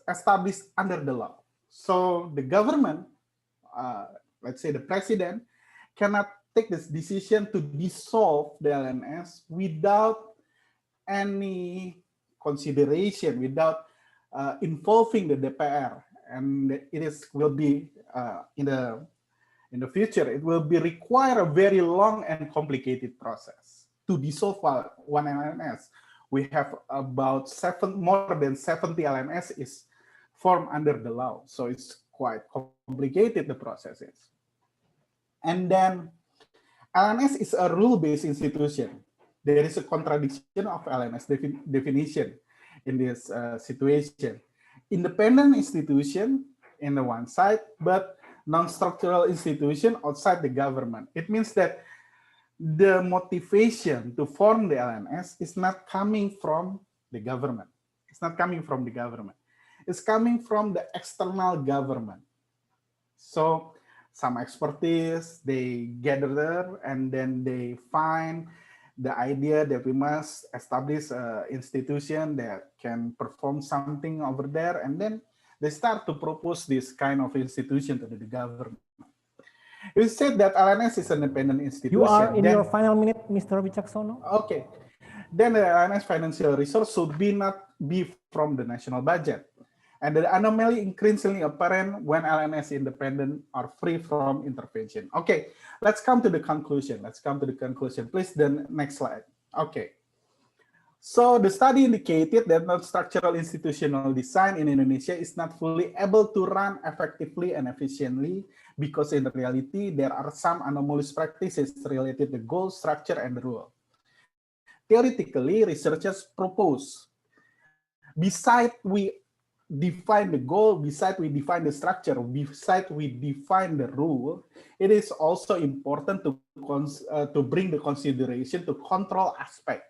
established under the law. So the government, let's say the president, cannot take this decision to dissolve the LNS without any consideration, without involving the DPR, and will be in the future. It will be require a very long and complicated process to dissolve one LNS. We have about more than 70 LNS is formed under the law, so it's quite complicated, the process is. And then LNS is a rule-based institution. There is a contradiction of LNS definition in this situation. Independent institution in the one side, but non-structural institution outside the government. It means that the motivation to form the LNS is not coming from the government. It's not coming from the government. It's coming from the external government. So some expertise, they gather there and then they find the idea that we must establish an institution that can perform something over there, and then they start to propose this kind of institution to the government. You said that LNS is an independent institution. You are in your final minute, Mr. Wicaksono. Okay. Then the LNS financial resource should not be from the national budget. And the anomaly increasingly apparent when LNS independent or free from intervention. Okay, let's come to the conclusion. Please, the next slide. Okay. So the study indicated that non-structural institutional design in Indonesia is not fully able to run effectively and efficiently because in reality, there are some anomalous practices related to goal, structure, and rule. Theoretically, researchers propose, besides we define the goal, besides we define the structure, besides we define the rule, it is also important to bring the consideration to control aspect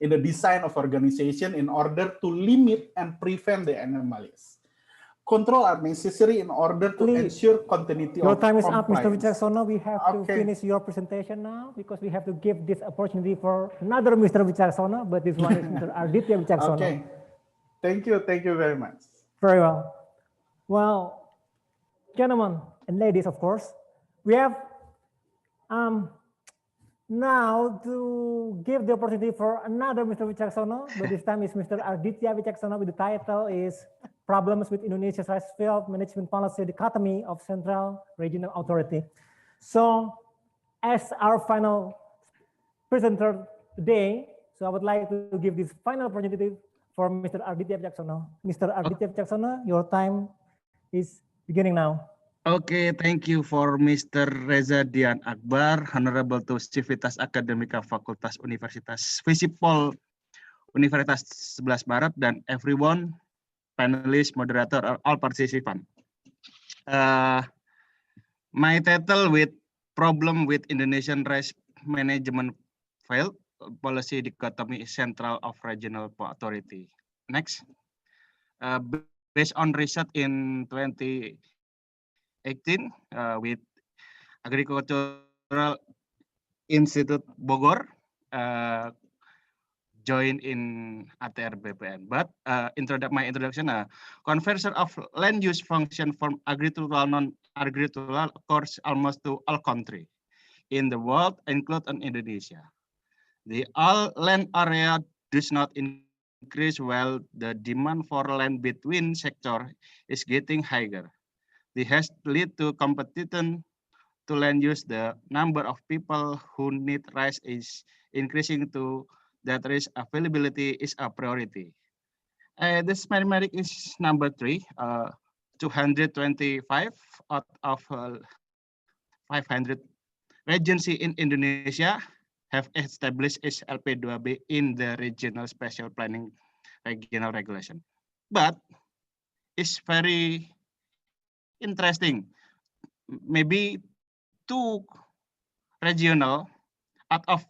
in the design of organization in order to limit and prevent the anomalies. Control are necessary in order to ensure continuity of compliance. Your time is up, Mr. Wicaksono. We have to finish your presentation now because we have to give this opportunity for another Mr. Wicaksono, but this one is Mr. Arditya Wicaksono. Okay. Thank you very much. Very well. Well, gentlemen and ladies, of course, we have now to give the opportunity for another Mr. Wicaksono, but this time is Mr. Arditya Wicaksono with the title is Problems with Indonesia's Rice Field Management Policy Dichotomy of Central Regional Authority. So as our final presenter today, so I would like to give this final opportunity for Mr. Arditya Wicaksono. Mr. Arditya Wicaksono, your time is beginning now. Okay, thank you for Mr. Reza Dian Akbar, Honorable to Civitas Akademika Fakultas Universitas Visipol Universitas 11 Maret, dan everyone, panelists, moderator, all participants. My title with Problem with Indonesian Rice Management Field Policy Dichotomy Central of Regional Authority. Next. Based on research in 2018 with Agricultural Institute Bogor, join in ATR BPN. But my introduction, conversion of land use function from agricultural non-agricultural occurs almost to all countries in the world, including Indonesia. The all land area does not increase while the demand for land between sector is getting higher. This has lead to competition to land use. The number of people who need rice is increasing to that rice availability is a priority. This mathematic is number 3, 225 out of 500 regency in Indonesia have established its LP2B in the regional special planning regional regulation. But it's very interesting. Maybe 2 regional out of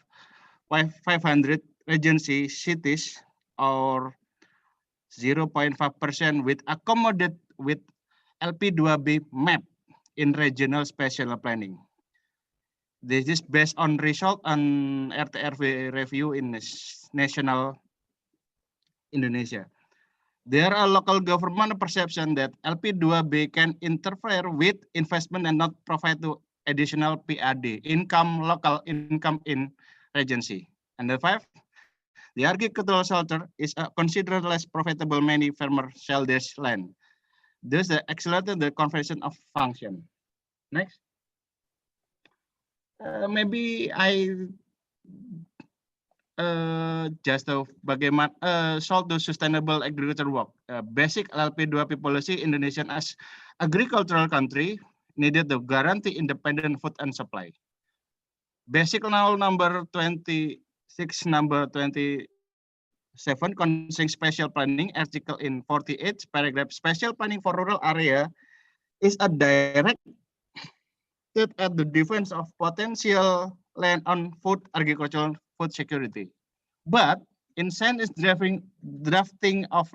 500 regency cities or 0.5% with accommodate with LP2B map in regional special planning. This is based on result on RTR review in national Indonesia. There are local government perception that LP2B can interfere with investment and not provide to additional PAD, local income in regency. And the 5, the agricultural sector is considered less profitable. Many farmers sell this land. Thus, accelerated the conversion of function. Next. Maybe I just bagaimana solve the sustainable agriculture work. Basic LP2B policy Indonesia as agricultural country needed to guarantee independent food and supply. Basic law number 26, number 27 concerning special planning, article in 48 paragraph. Special planning for rural area is a direct at the defense of potential land on food, agricultural, food security. But in Senate drafting of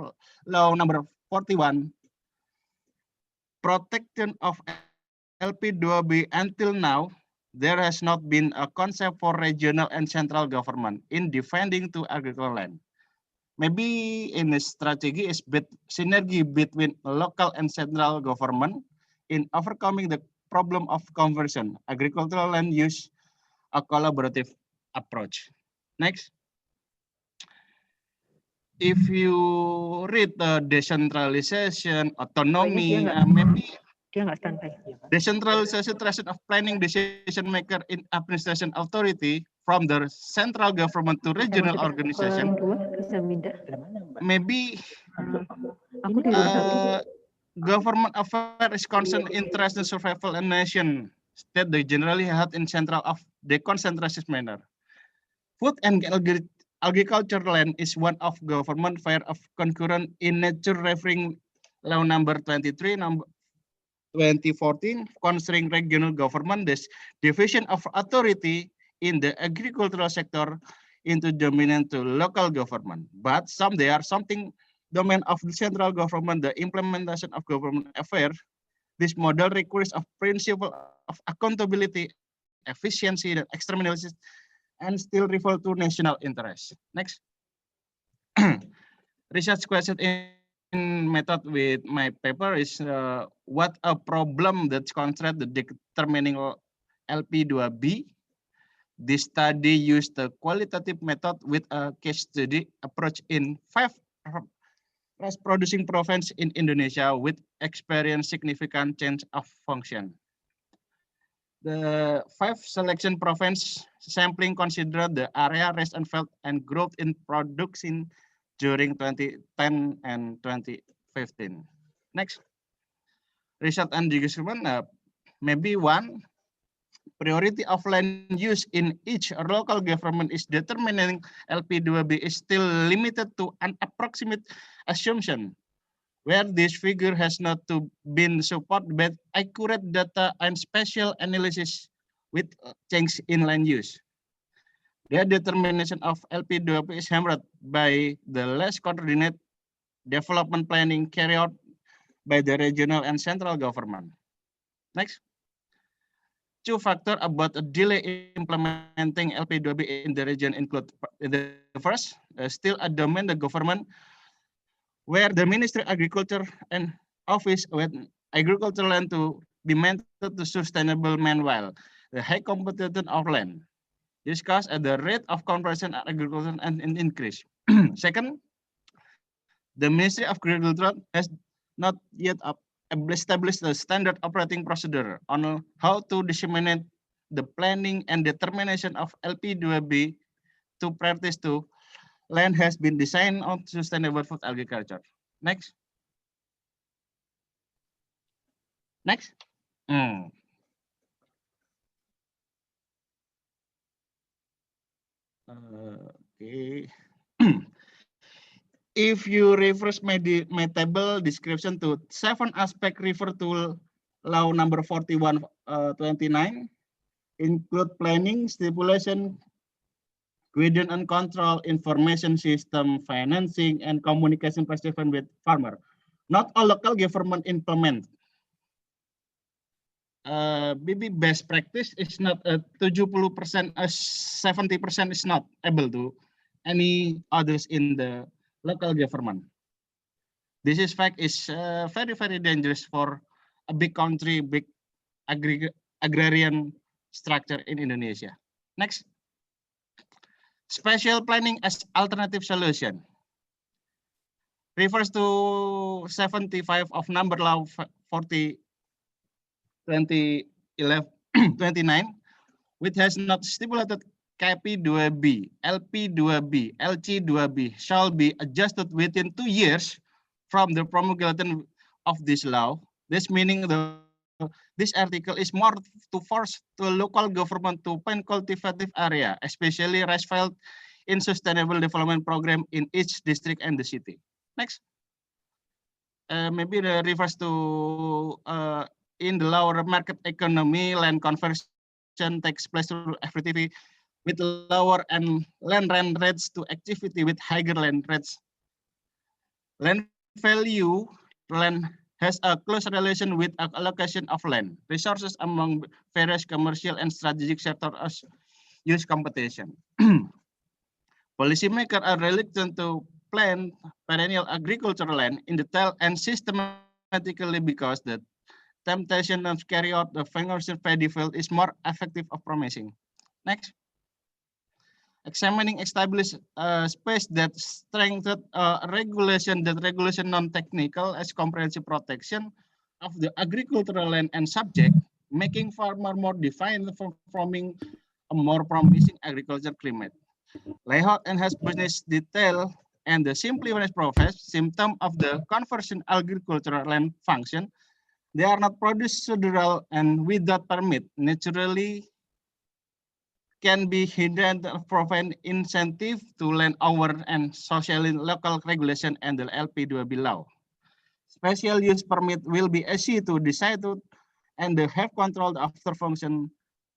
law number 41, protection of LP2B until now, there has not been a concept for regional and central government in defending to agricultural land. Maybe in the strategy is synergy between local and central government in overcoming the problem of conversion, agricultural land use, a collaborative approach. Next. If you read the decentralization, autonomy, maybe decentralization of planning decision maker in administration authority from the central government to regional organization, maybe government affairs is concerned interest and survival and nation state they generally held in central of decentralized manner. Food and agriculture land is one of government fair of concurrent in nature referring law number 23 number 2014 concerning regional government. This division of authority in the agricultural sector into dominant to local government, but there are something domain of the central government, the implementation of government affairs. This model requires a principle of accountability, efficiency, and externalities, and still refer to national interest. Next. Research question in method with my paper is what a problem that constraint the determining LP2B. This study used the qualitative method with a case study approach in 5 rice producing province in Indonesia with experience significant change of function. The 5 selection province sampling considered the area rest and felt and growth in production during 2010 and 2015. Next. Result and discussion, maybe 1, priority of land use in each local government is determining LP2B is still limited to an approximate assumption, where this figure has not been supported by accurate data and spatial analysis with change in land use. The determination of LP2B is hampered by the less coordinated development planning carried out by the regional and central government. Next. two factors about a delay implementing LP2B in the region include the first, still a domain the government where the Ministry of Agriculture and Office with agricultural land to be maintained to sustainable meanwhile the high competition of land discussed at the rate of conversion of agriculture and increase. Second, the Ministry of Agriculture has not yet established the standard operating procedure on how to disseminate the planning and determination of LP2B to practice to land has been designed on sustainable food agriculture. Next. Next. Okay. If you reverse my table description to 7 aspect refer to law number 41/29, include planning, stipulation, guidance and control, information system, financing, and communication participation with farmer. Not all local government implement. Maybe best practice is not 70%, 70% is not able to any others in the local government. This is fact is very, very dangerous for a big country, big agrarian structure in Indonesia. Next. Spatial planning as alternative solution. Refers to 75 of number law 40/2011-29, which has not stipulated KP2B, LP2B, LC2B shall be adjusted within 2 years from the promulgation of this law. This meaning this article is more to force the local government to plan cultivative area, especially rice field in sustainable development program in each district and the city. Next. Maybe the refers to in the lower market economy, land conversion takes place through activity with lower and land rent rates to activity with higher land rates. Land value, land has a close relation with allocation of land resources among various commercial and strategic sectors use competition. Policymakers are reluctant to plan perennial agricultural land in detail and systematically because the temptation of carry out the commercial paddy field is more effective of promising. Next. Examining established space that strengthened regulation non-technical as comprehensive protection of the agricultural land and subject, making farmer more defined for forming a more promising agriculture climate. Layout and has business detail and the simplified process symptom of the conversion agricultural land function. They are not procedural and without permit naturally can be hidden to provide incentive to land over and socially local regulation and the LP2B law. Special use permit will be easy to decide to and have controlled after function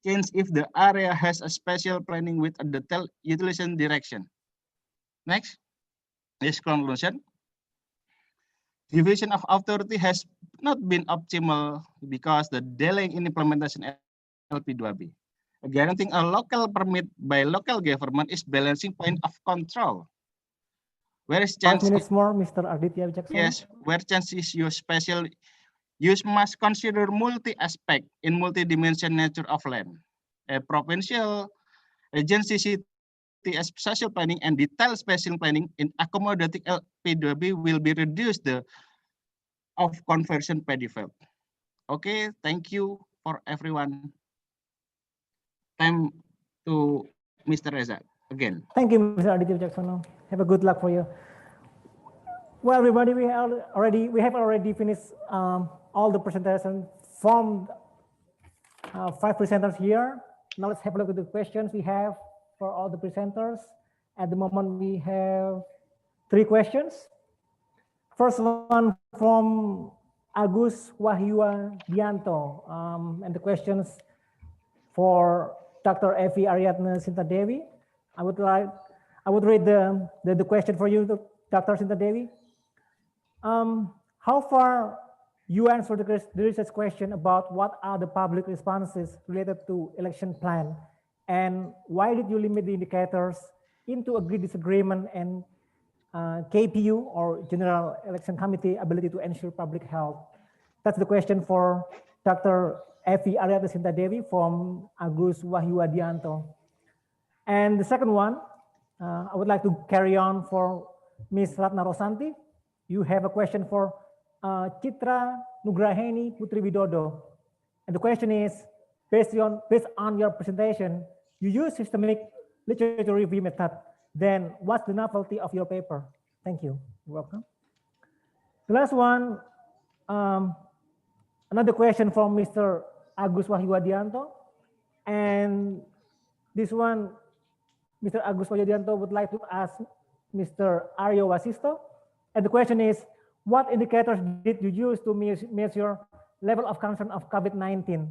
change if the area has a special planning with a detailed utilization direction. Next is conclusion. Division of authority has not been optimal because the delay in implementation LP2B. Guaranteeing a local permit by local government is balancing point of control. Where is chance 5 minutes more, Mr. Aditya Wicaksono. Yes, where chance is your special use must consider multi-aspect in multi-dimension nature of land. A provincial agency city as spatial planning and detailed spatial planning in accommodating LP2B will be reduced the of conversion paddy field. Okay, thank you for everyone. Time to Mr. Reza again. Thank you, Mr. Aditya Wicaksono. Have a good luck for you. Well, everybody, we have already finished all the presentations from 5 presenters here. Now let's have a look at the questions we have for all the presenters. At the moment, we have 3 questions. First one from Agus Wahyua Dianto, and the questions for Dr. Evi Aryatna Sintadewi. I would read the question for you, Dr. Sintadewi. How far you answered the research question about what are the public responses related to election plan, and why did you limit the indicators into agree-disagreement and KPU, or General Election Committee, ability to ensure public health? That's the question for Dr. Evi Aryata Sinta Dewi from Agus Wahyu Adianto. And the second one, I would like to carry on for Ms. Ratna Rosanti. You have a question for Citra Nugraheni Putri Widodo. And the question is, based on your presentation, you use systemic literature review method. Then what's the novelty of your paper? Thank you. You're welcome. The last one, another question from Mr. Agus Wahyu Adianto. And this one, Mr. Agus Wahyu Adianto would like to ask Mr. Aryo Wasisto. And the question is, what indicators did you use to measure level of concern of COVID-19?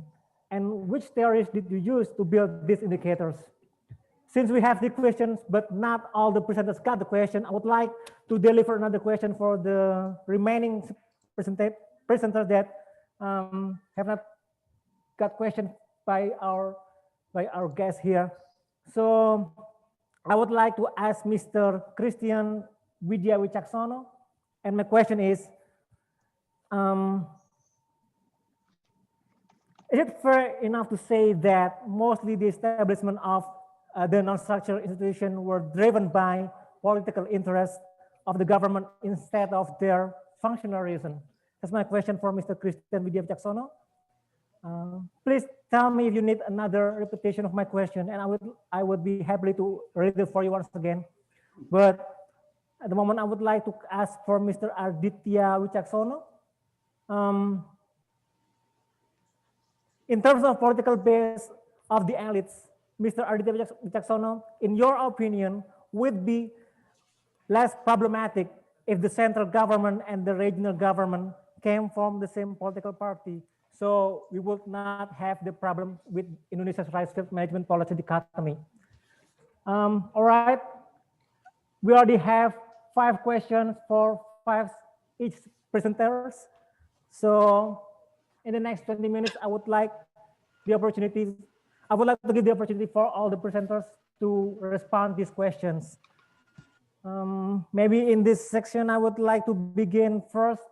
And which theories did you use to build these indicators? Since we have the questions, but not all the presenters got the question, I would like to deliver another question for the remaining presenters that have not got questions by our guest here. So I would like to ask Mr. Christian Widya Wicaksono, and my question is it fair enough to say that mostly the establishment of the non-structural institution were driven by political interests of the government instead of their functional reason? That's my question for Mr. Christian Widya Wicaksono. Please tell me if you need another repetition of my question, and I would be happy to read it for you once again. But at the moment, I would like to ask for Mr. Arditya Wicaksono. In terms of political base of the elites, Mr. Arditya Wicaksono, in your opinion, would be less problematic if the central government and the regional government came from the same political party. So we would not have the problem with Indonesia's rice field management policy dichotomy. All right, we already have 5 questions for 5 each presenters. So in the next 20 minutes, I would like to give the opportunity for all the presenters to respond to these questions. Maybe in this section, I would like to begin first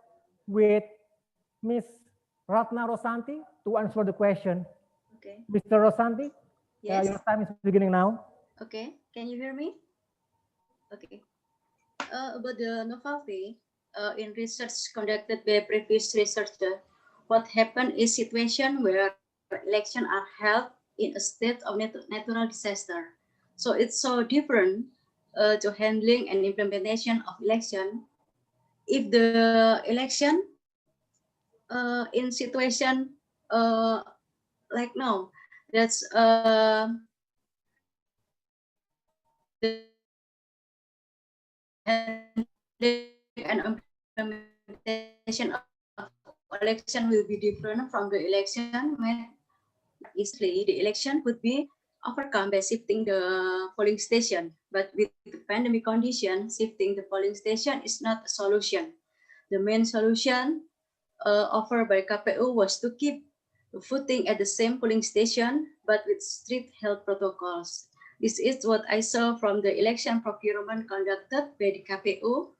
with Ms. Ratna Rosanti to answer the question. Okay. Mr. Rosanti, Yes. your time is beginning now. Okay. Can you hear me? Okay. About the novelty in research conducted by previous researcher, what happened is situation where elections are held in a state of natural disaster. So it's so different to handling and implementation of election. If the election in situation like now, that's and implementation of election will be different from the election when easily the election could be overcome by shifting the polling station. But with the pandemic condition, shifting the polling station is not a solution. The main solution offered by KPU was to keep the voting at the same polling station, but with strict health protocols. This is what I saw from the election procurement conducted by the KPU.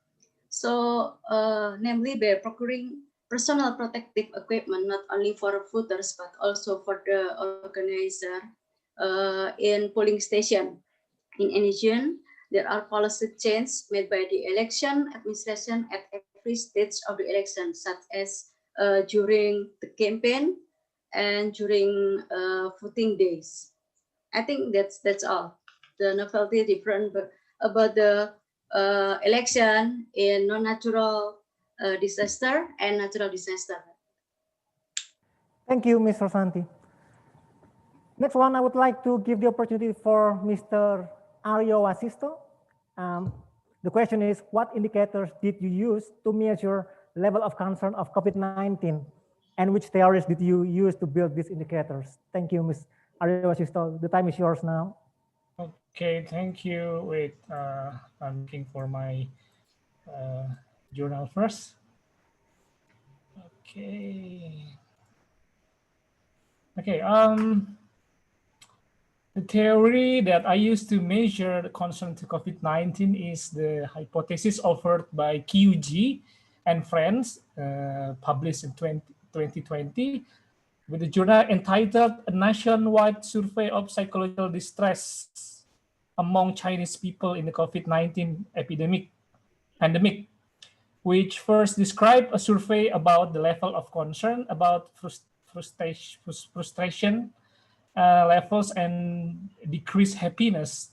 So, namely by procuring personal protective equipment, not only for voters, but also for the organizer in polling station. In addition, there are policy changes made by the election administration at every stage of the election, such as during the campaign and during voting days. I think that's all. The novelty different about the election in non-natural disaster and natural disaster. Thank you, Ms. Rosanti. Next one, I would like to give the opportunity for Mr. Aryo Wasisto. The question is, what indicators did you use to measure level of concern of COVID-19? And which theories did you use to build these indicators? Thank you, Ms. Aryo Wasisto. The time is yours now. Okay, thank you. Wait, I'm looking for my journal first. Okay. Okay. The theory that I use to measure the concern to COVID-19 is the hypothesis offered by QG and friends, published in 2020, with a journal entitled "A Nationwide Survey of Psychological Distress Among Chinese People in the COVID-19 pandemic, which first described a survey about the level of concern about frustration levels and decreased happiness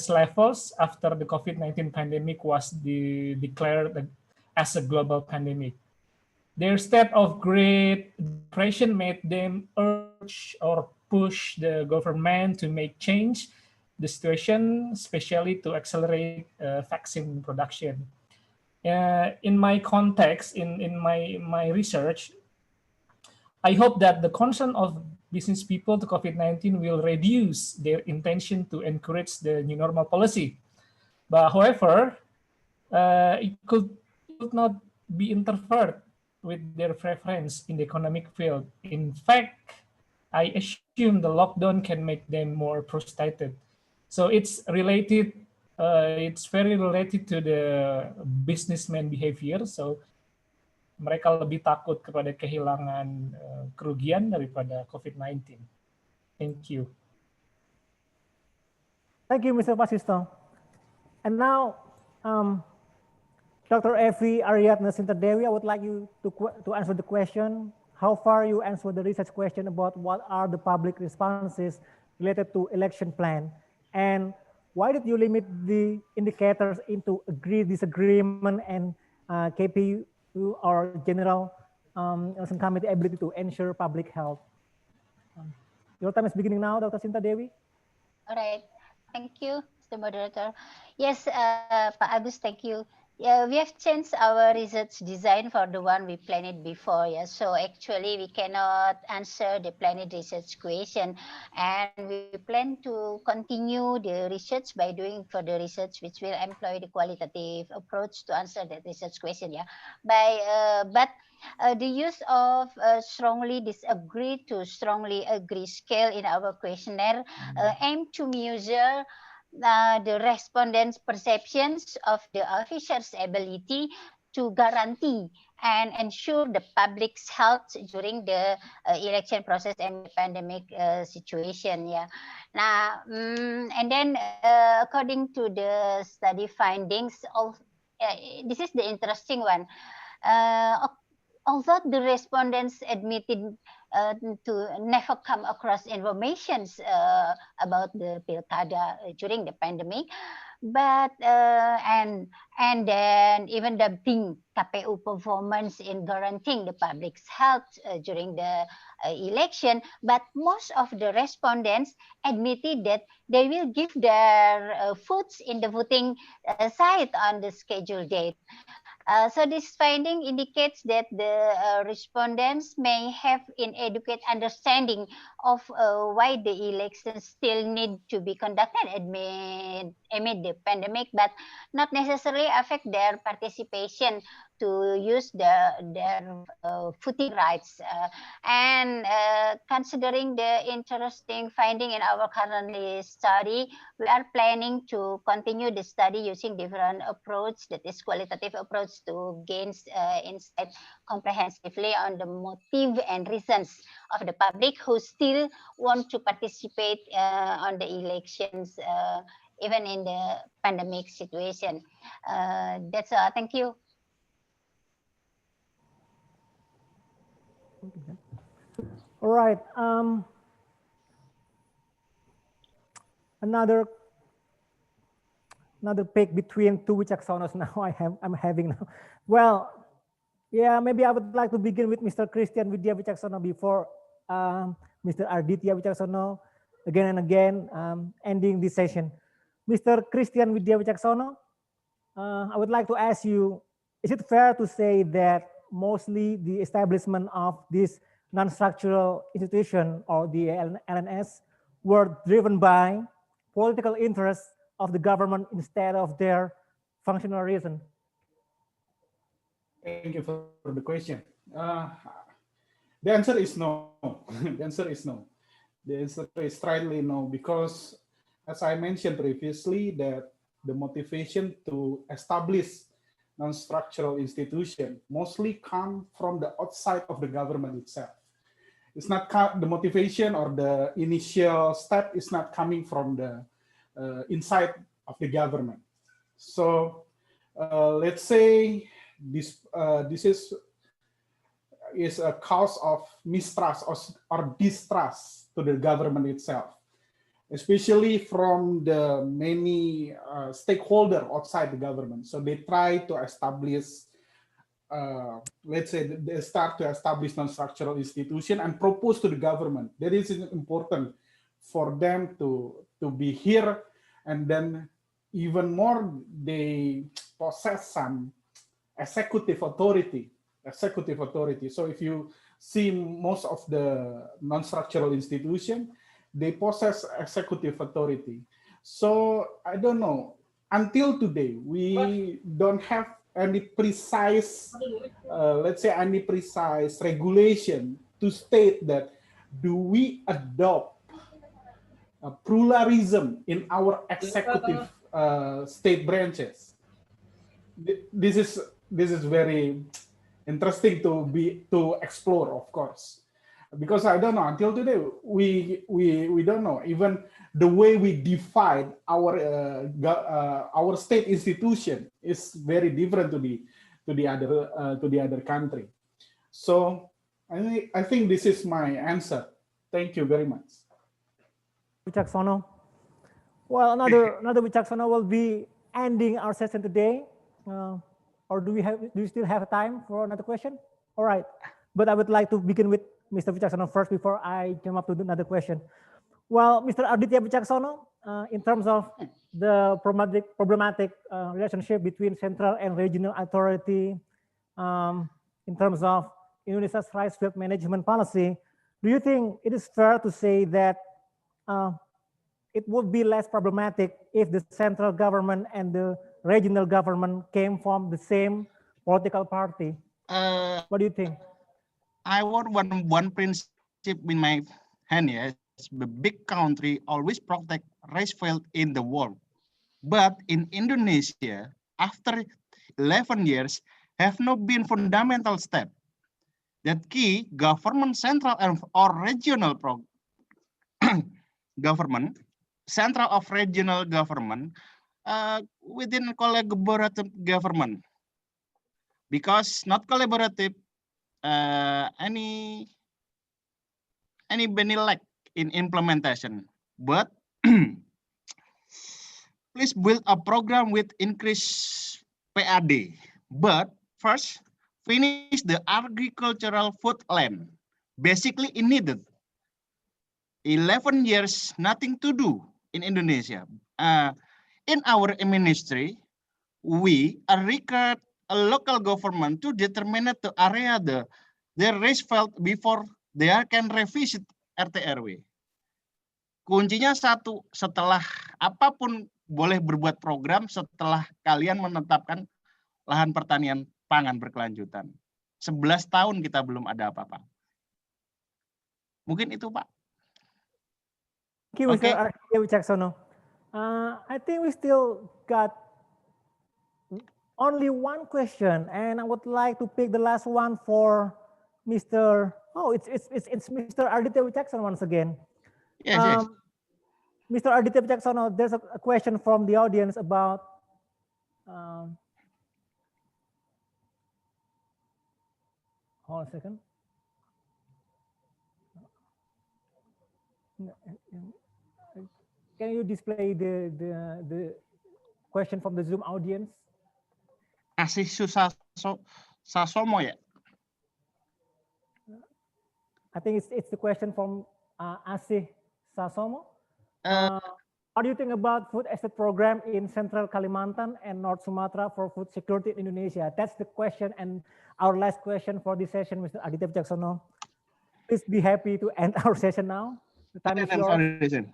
levels after the COVID-19 pandemic was declared as a global pandemic. Their state of great depression made them urge or push the government to make change the situation, especially to accelerate vaccine production. In my context, in my research, I hope that the concern of business people to COVID-19 will reduce their intention to encourage the new normal policy. But however, it could not be interfered with their preference in the economic field. In fact, I assume the lockdown can make them more frustrated. So it's related. It's very related to the businessman behavior. So mereka lebih takut kepada kehilangan kerugian daripada COVID-19. Thank you. Thank you, Mr. Wasisto. And now, Dr. Evi Aryatna Sintadewi, I would like you to answer the question. How far you answered the research question about what are the public responses related to election plan, and why did you limit the indicators into agree, disagreement, and KPU or general election committee ability to ensure public health? Your time is beginning now, Dr. Sintadewi. All right. Thank you, Mr. Moderator. Yes, Pak Agus, thank you. Yeah, we have changed our research design for the one we planned before. Yeah, so actually we cannot answer the planned research question, and we plan to continue the research by doing further research, which will employ the qualitative approach to answer that research question. Yeah, but the use of strongly disagree to strongly agree scale in our questionnaire aim to measure the respondents' perceptions of the officers' ability to guarantee and ensure the public's health during the election process and the pandemic situation. Yeah. Now, and then according to the study findings, this is the interesting one. Although the respondents admitted to never come across informations about the Pilkada during the pandemic, but and then even doubting KPU performance in guaranteeing the public's health during the election, but most of the respondents admitted that they will give their votes in the voting site on the scheduled date. So this finding indicates that the respondents may have inadequate understanding of why the elections still need to be conducted amid the pandemic, but not necessarily affect their participation to use their voting rights. And considering the interesting finding in our current study, we are planning to continue the study using different approach, that is qualitative approach, to gain insight comprehensively on the motive and reasons of the public who still want to participate on the elections, even in the pandemic situation. That's all. Thank you. All right. Another pick between two Wicaksonos now I'm having now. Well, yeah, maybe I would like to begin with Mr. Christian Widya Wicaksono before Mr. Arditya Wicaksono again and again, ending this session. Mr. Christian Widya Wicaksono, I would like to ask you, is it fair to say that mostly the establishment of this non-structural institution or the LNS were driven by political interests of the government instead of their functional reason? Thank you for the question. Uh, the answer is no. The answer is no. The answer is strongly no, because as I mentioned previously, that the motivation to establish non-structural institution mostly come from the outside of the government itself. It's not the motivation or the initial step is not coming from the inside of the government. So let's say this is a cause of mistrust or distrust to the government itself, especially from the many stakeholder outside the government. So they try to establish, let's say, they start to establish non-structural institution and propose to the government. That is important for them to be here, and then even more, they possess some executive authority. Executive authority. So if you see most of the non-structural institution, they possess executive authority. So I don't know. Until today, we don't have any precise, let's say, any precise regulation to state that do we adopt pluralism in our executive state branches. This is very interesting to explore, of course, because I don't know, until today we don't know even the way we divide our state institution is very different to the other country. So I think this is my answer. Thank you very much. Wicaksono. Well, another Wicaksono will be ending our session today. Or do you still have time for another question? All right, but I would like to begin with Mr. Wicaksono first before I come up to another question. Well, Mr. Aditya Wicaksono, in terms of the problematic relationship between central and regional authority, in terms of Indonesia's rice field management policy, do you think it is fair to say that it would be less problematic if the central government and the regional government came from the same political party? What do you think? I want one principle in my hand. Yes, the big country always protect rice field in the world, but in Indonesia, after 11 years, have not been fundamental step that key government central and or regional government, central of regional government within collaborative government, because not collaborative any lack in implementation, but please build a program with increased PAD, but first finish the agricultural food land. Basically it needed 11 years nothing to do in Indonesia. In our ministry, we required a local government to determine the area the rice field before they can revisit RT/RW. Kuncinya satu, setelah apapun boleh berbuat program setelah kalian menetapkan lahan pertanian pangan berkelanjutan. 11 tahun kita belum ada apa-apa. Mungkin itu, Pak. Thank you, Mr. Aditya Wicaksono. I think we still got only one question, and I would like to pick the last one for Mr. Oh, it's Mr. Aditya Wicaksono once again. Yes. Mr. Aditya Wicaksono, there's a question from the audience about hold on a second. Can you display the question from the Zoom audience? Asih Sasomo ya? I think it's the question from Asih Sasomo. What do you think about food estate program in Central Kalimantan and North Sumatra for food security in Indonesia? That's the question and our last question for this session, Mr. Aditya Wicaksono. Please be happy to end our session now. The time is yours.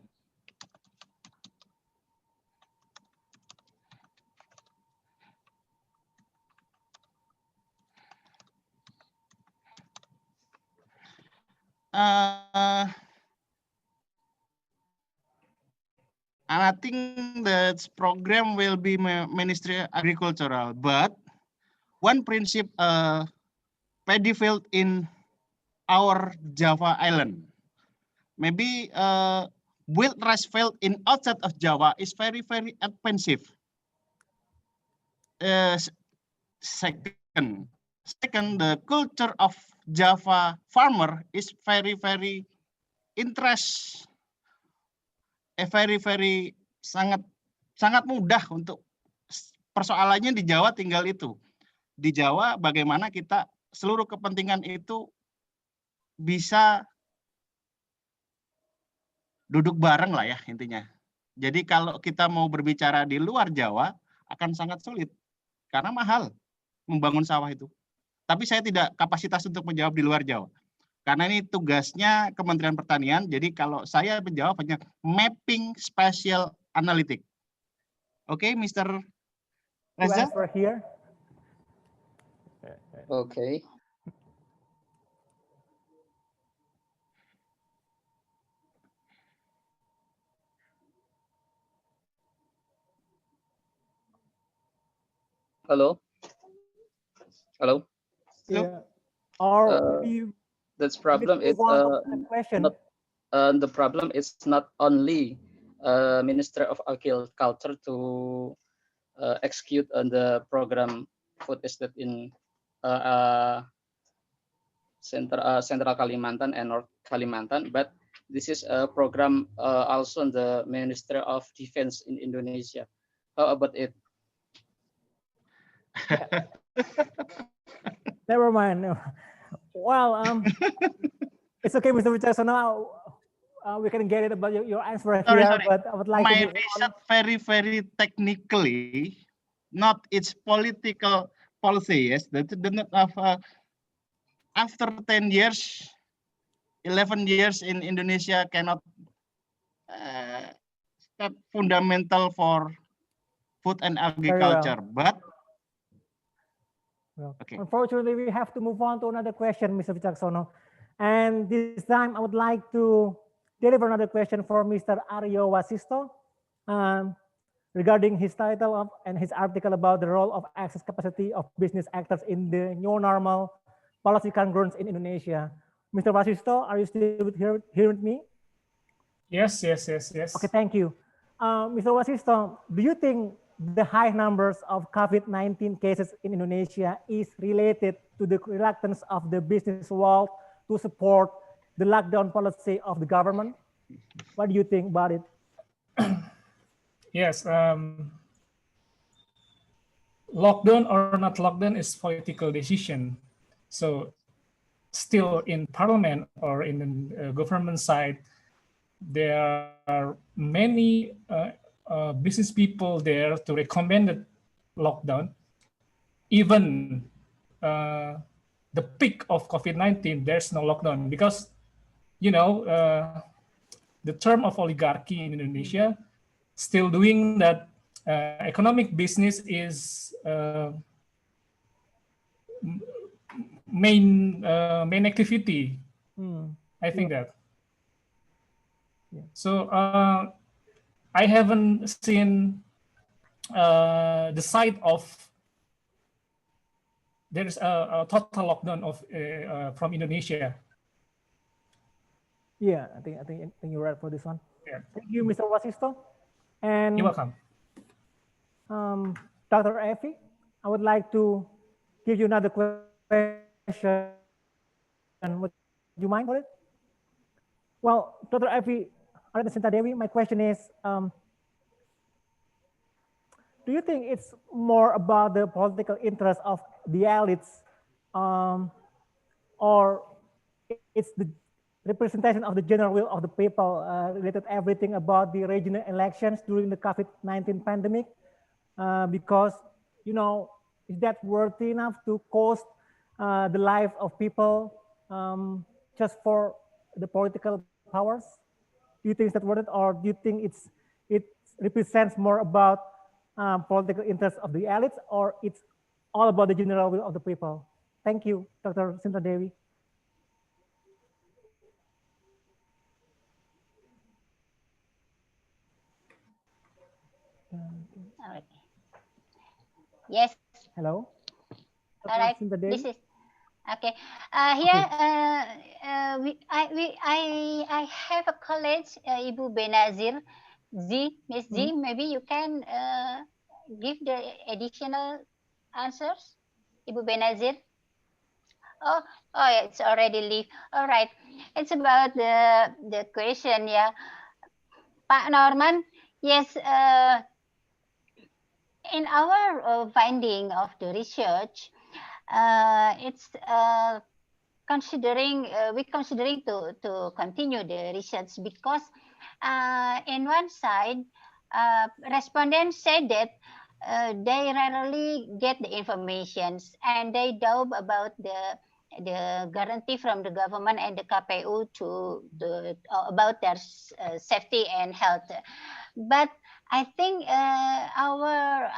I think that program will be Ministry Agricultural, but one principle paddy field in our Java Island. Maybe wild rice field in outside of Java is very, very expensive. Second, the culture of Java farmer is very, very interest, very sangat mudah untuk persoalannya di Jawa tinggal itu. Di Jawa bagaimana kita seluruh kepentingan itu bisa duduk bareng lah ya intinya. Jadi kalau kita mau berbicara di luar Jawa akan sangat sulit karena mahal membangun sawah itu. Tapi saya tidak kapasitas untuk menjawab di luar Jawa. Karena ini tugasnya Kementerian Pertanian. Jadi kalau saya menjawab hanya mapping spatial analytic. Oke, Mr. Reza. Here. Okay. Hello. Hello. Yeah. Or that's problem is question. The problem is not only Minister of Agriculture to execute on the program food estate in Central Kalimantan and North Kalimantan, but this is a program also on the Minister of Defense in Indonesia. How about it? Never mind. Well, it's okay, Mr. Wicaksono. We can get it about your answer here, sorry. but I would like my to research very, very technically, not its political policy. Yes, after 10 years, 11 years in Indonesia cannot step fundamental for food and agriculture, but okay. Unfortunately, we have to move on to another question, Mr. Wicaksono. And this time, I would like to deliver another question for Mr. Aryo Wasisto regarding his title and his article about the role of access capacity of business actors in the new normal policy congruence in Indonesia. Mr. Wasisto, are you still here with me? Yes. Okay, thank you. Mr. Wasisto, do you think the high numbers of COVID-19 cases in Indonesia is related to the reluctance of the business world to support the lockdown policy of the government? What do you think about it? Yes, lockdown or not lockdown is political decision. So still in parliament or in the government side, there are many business people there to recommend the lockdown. Even the peak of COVID-19, there's no lockdown because, you know, the term of oligarchy in Indonesia still doing that. Economic business is main activity. I think that. Yeah. So I haven't seen the side of there is a total lockdown of from Indonesia. Yeah, I think you're right for this one. Yeah. Thank you, Mr. Wasisto. And You're welcome. Dr. Effie, I would like to give you another question. Would you mind for it? Well, Dr. Effie Sinta Dewi, my question is, do you think it's more about the political interest of the elites or it's the representation of the general will of the people related everything about the regional elections during the COVID-19 pandemic? Because, you know, is that worthy enough to cost the life of people just for the political powers? Do you think it's that worth it, or do you think it represents more about political interests of the elites, or it's all about the general will of the people? Thank you, Dr. Sinta Dewi. Alright. Yes. Hello. All right. Sinta Dewi? This is okay. Here, I have a college, Ibu Benazir Z, Miss Z. Maybe you can give the additional answers, Ibu Benazir. Oh, yeah, it's already leave. All right. It's about the question, yeah. Pak Norman, yes. In our finding of the research, it's considering to continue the research because in one side, respondents said that they rarely get the informations and they doubt about the guarantee from the government and the KPU about their safety and health. But I think our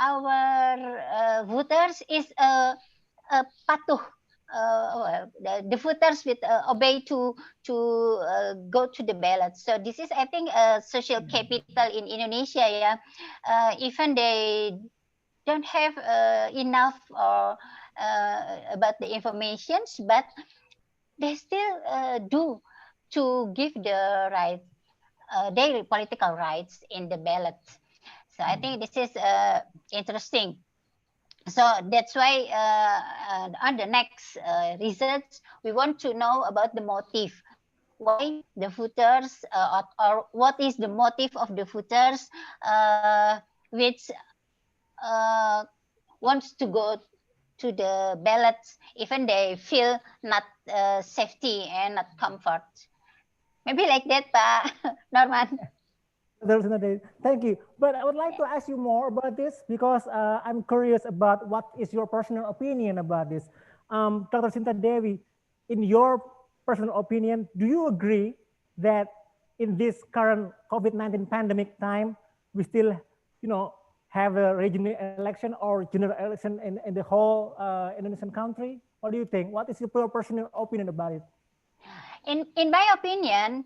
voters is patuh. The voters with obey to go to the ballot. So this is, I think, a social capital in Indonesia. Yeah, even they don't have enough about the informations, but they still do to give the right their political rights in the ballot. So I think this is interesting. So that's why on the next results, we want to know about the motive. Why the voters or what is the motive of the voters which wants to go to the ballots even they feel not safety and not comfort. Maybe like that, Pak Norman. Thank you. But I would like to ask you more about this because I'm curious about what is your personal opinion about this. Dr. Sinta Dewi, in your personal opinion, do you agree that in this current COVID-19 pandemic time, we still, have a regional election or general election in the whole Indonesian country? What do you think? What is your personal opinion about it? In my opinion,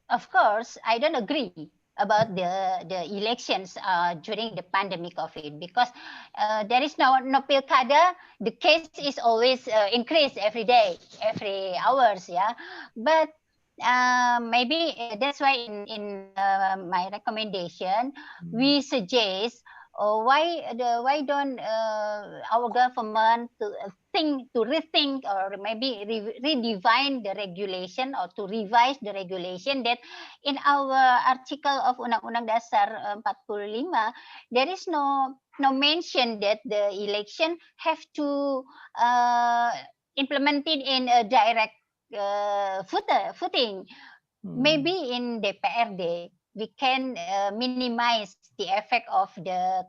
of course, I don't agree about the elections during the pandemic of it because there is no pilkada. The case is always increased every day, every hours. Yeah, but maybe that's why in my recommendation we suggest why don't our government to rethink or maybe redefine the regulation or to revise the regulation that in our article of Undang-Undang Dasar 45 there is no mention that the election have to implemented in a direct footing. Maybe in DPRD we can minimize the effect of the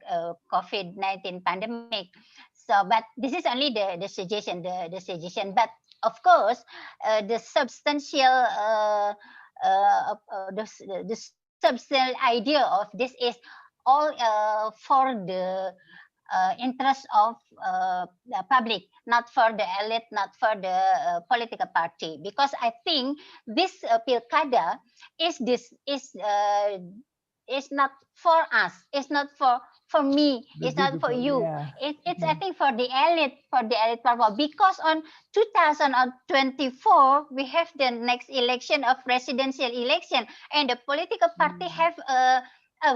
COVID-19 pandemic. So, but this is only the suggestion, the suggestion. But of course, the substantial the substantial idea of this is all for the interest of the public, not for the elite, not for the political party. Because I think this pilkada is not for us. It's not for me. It's not for you. Yeah. It's I think for the elite power. Because on 2024 we have the next election of presidential election, and the political party have a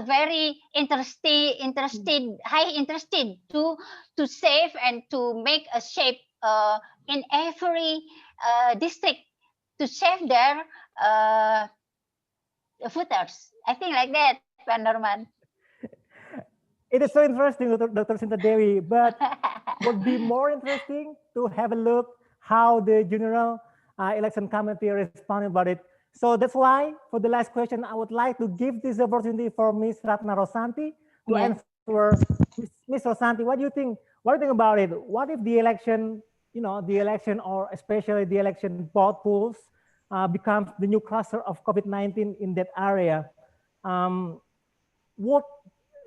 very high interested to save and to make a shape in every district to save their voters. I think like that, Pak Norman. It is so interesting, Dr. Sinta Dewi, but would be more interesting to have a look how the General Election Committee responded about it. So that's why, for the last question, I would like to give this opportunity for Ms. Ratna Rosanti to answer. Ms. Rosanti, what do you think? What do you think about it? What if the election, the election or especially the election vote pools becomes the new cluster of COVID-19 in that area? Would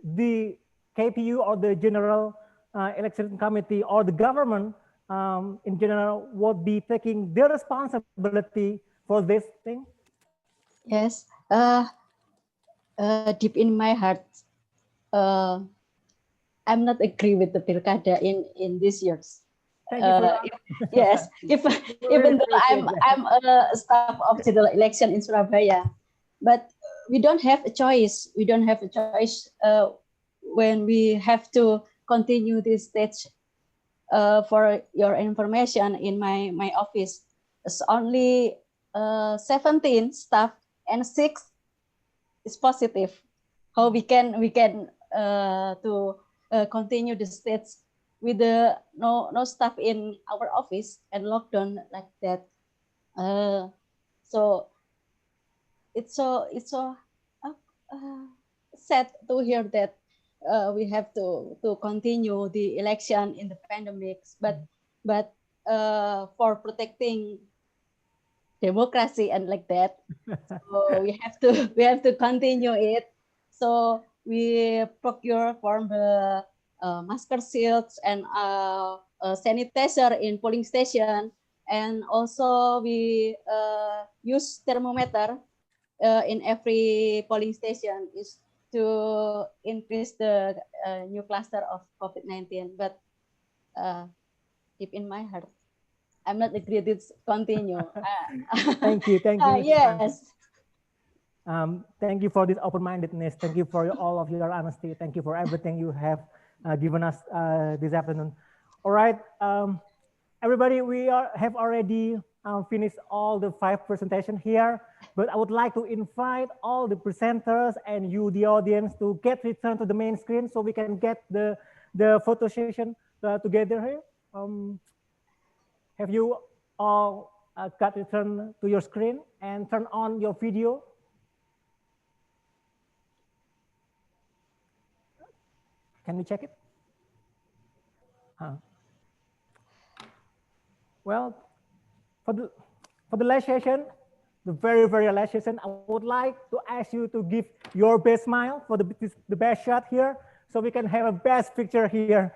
the KPU or the General Election Committee or the government in general would be taking their responsibility for this thing? Yes, deep in my heart, I'm not agree with the Pilkada in this years. Thank you for your Yes, even though I'm a staff of general election in Surabaya, but we don't have a choice. We don't have a choice when we have to continue this stage. For your information, in my office, it's only 17 staff and 6 is positive. How we can to continue the stage with the no staff in our office and lockdown like that. So it's so sad to hear that we have to continue the election in the pandemics, but for protecting democracy and like that, so we have to continue it. So we procure from the masker shields and sanitizer in polling station, and also we use thermometer in every polling station is to increase the new cluster of COVID-19. But deep in my heart, I'm not agree this continue. Thank you. Yes. Thank you for this open-mindedness. Thank you for all of your honesty. Thank you for everything you have given us this afternoon. All right, everybody, we have already finished all the 5 presentations here, but I would like to invite all the presenters and you, the audience, to get returned to the main screen so we can get the photo session together here. Have you all got returned to your screen and turn on your video? Can we check it? Well, for the last session, the very last session, I would like to ask you to give your best smile for the best shot here, so we can have a best picture here.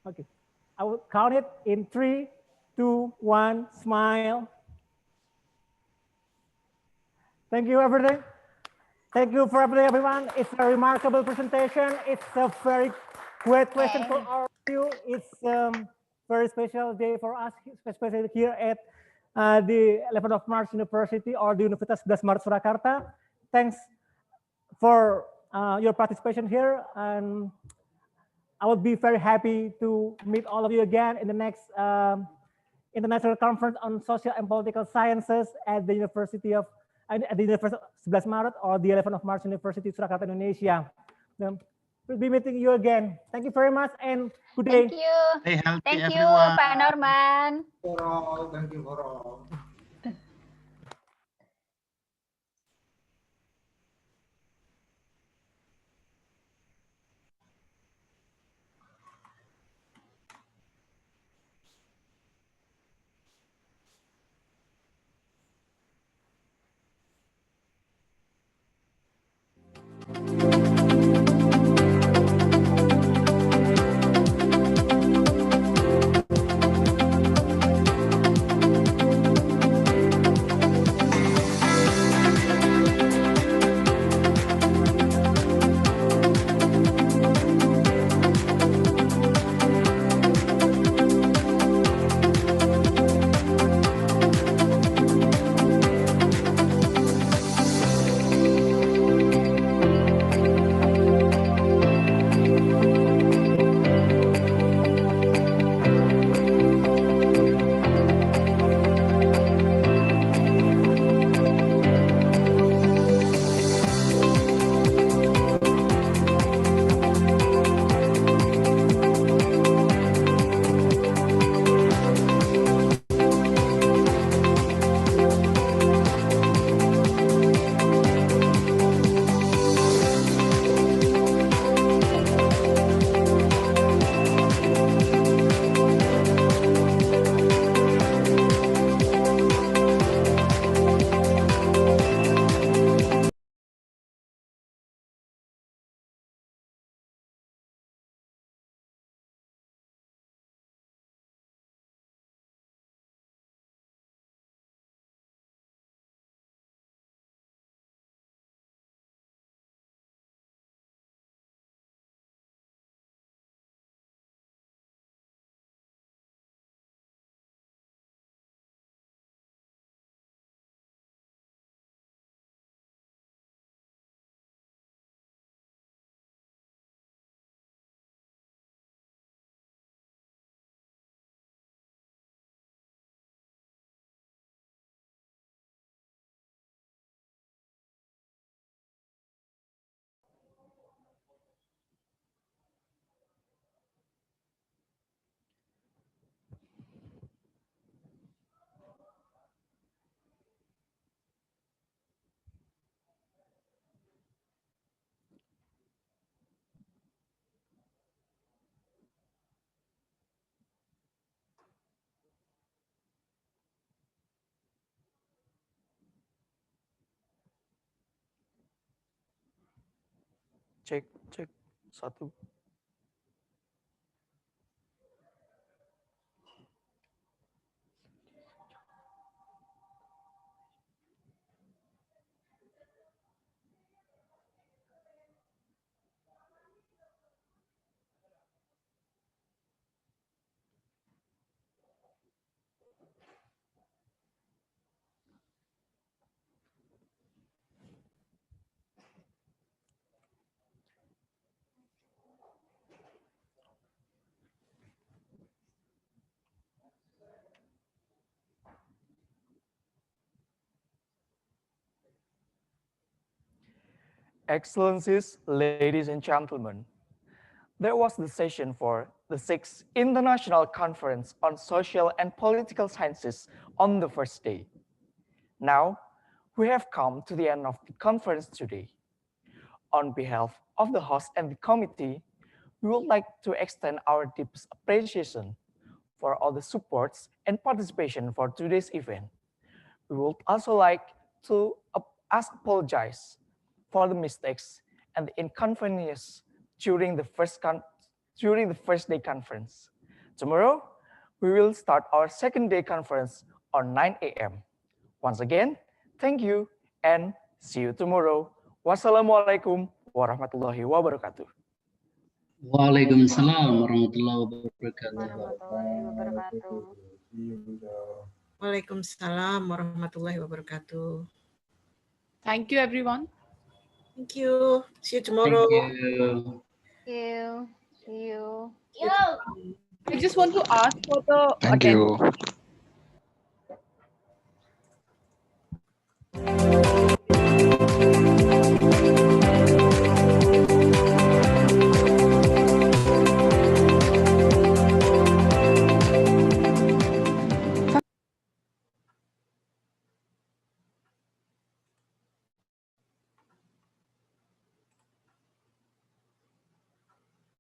Okay, I will count it in 3, 2, 1, smile. Thank you, everything. Thank you for everything, everyone. It's a remarkable presentation. It's a very great question for all of you. It's a very special day for us, especially here at the 11th of March University or the Universitas 11 Maret Surakarta. Thanks for your participation here, and I would be very happy to meet all of you again in the next International Conference on Social and Political Sciences at the University 11 Maret or the 11th of March University Surakarta, Indonesia. We'll be meeting you again. Thank you very much and good day. Thank you. Stay healthy, Thank you, everyone. Pak Norman. Thank you for all. Cek, cek. 1. Excellencies, ladies and gentlemen, there was the session for the 6th International Conference on Social and Political Sciences on the first day. Now, we have come to the end of the conference today. On behalf of the host and the committee, we would like to extend our deepest appreciation for all the supports and participation for today's event. We would also like to apologize for the mistakes and the inconvenience during the first day conference. Tomorrow, we will start our second day conference on 9 a.m. Once again, thank you and see you tomorrow. Wassalamualaikum warahmatullahi wabarakatuh. Waalaikumsalam warahmatullahi wabarakatuh. Waalaikumsalam warahmatullahi wabarakatuh. Thank you, everyone. Thank you. See you tomorrow. Thank you. See you. I just want to ask for the Thank attendance. you.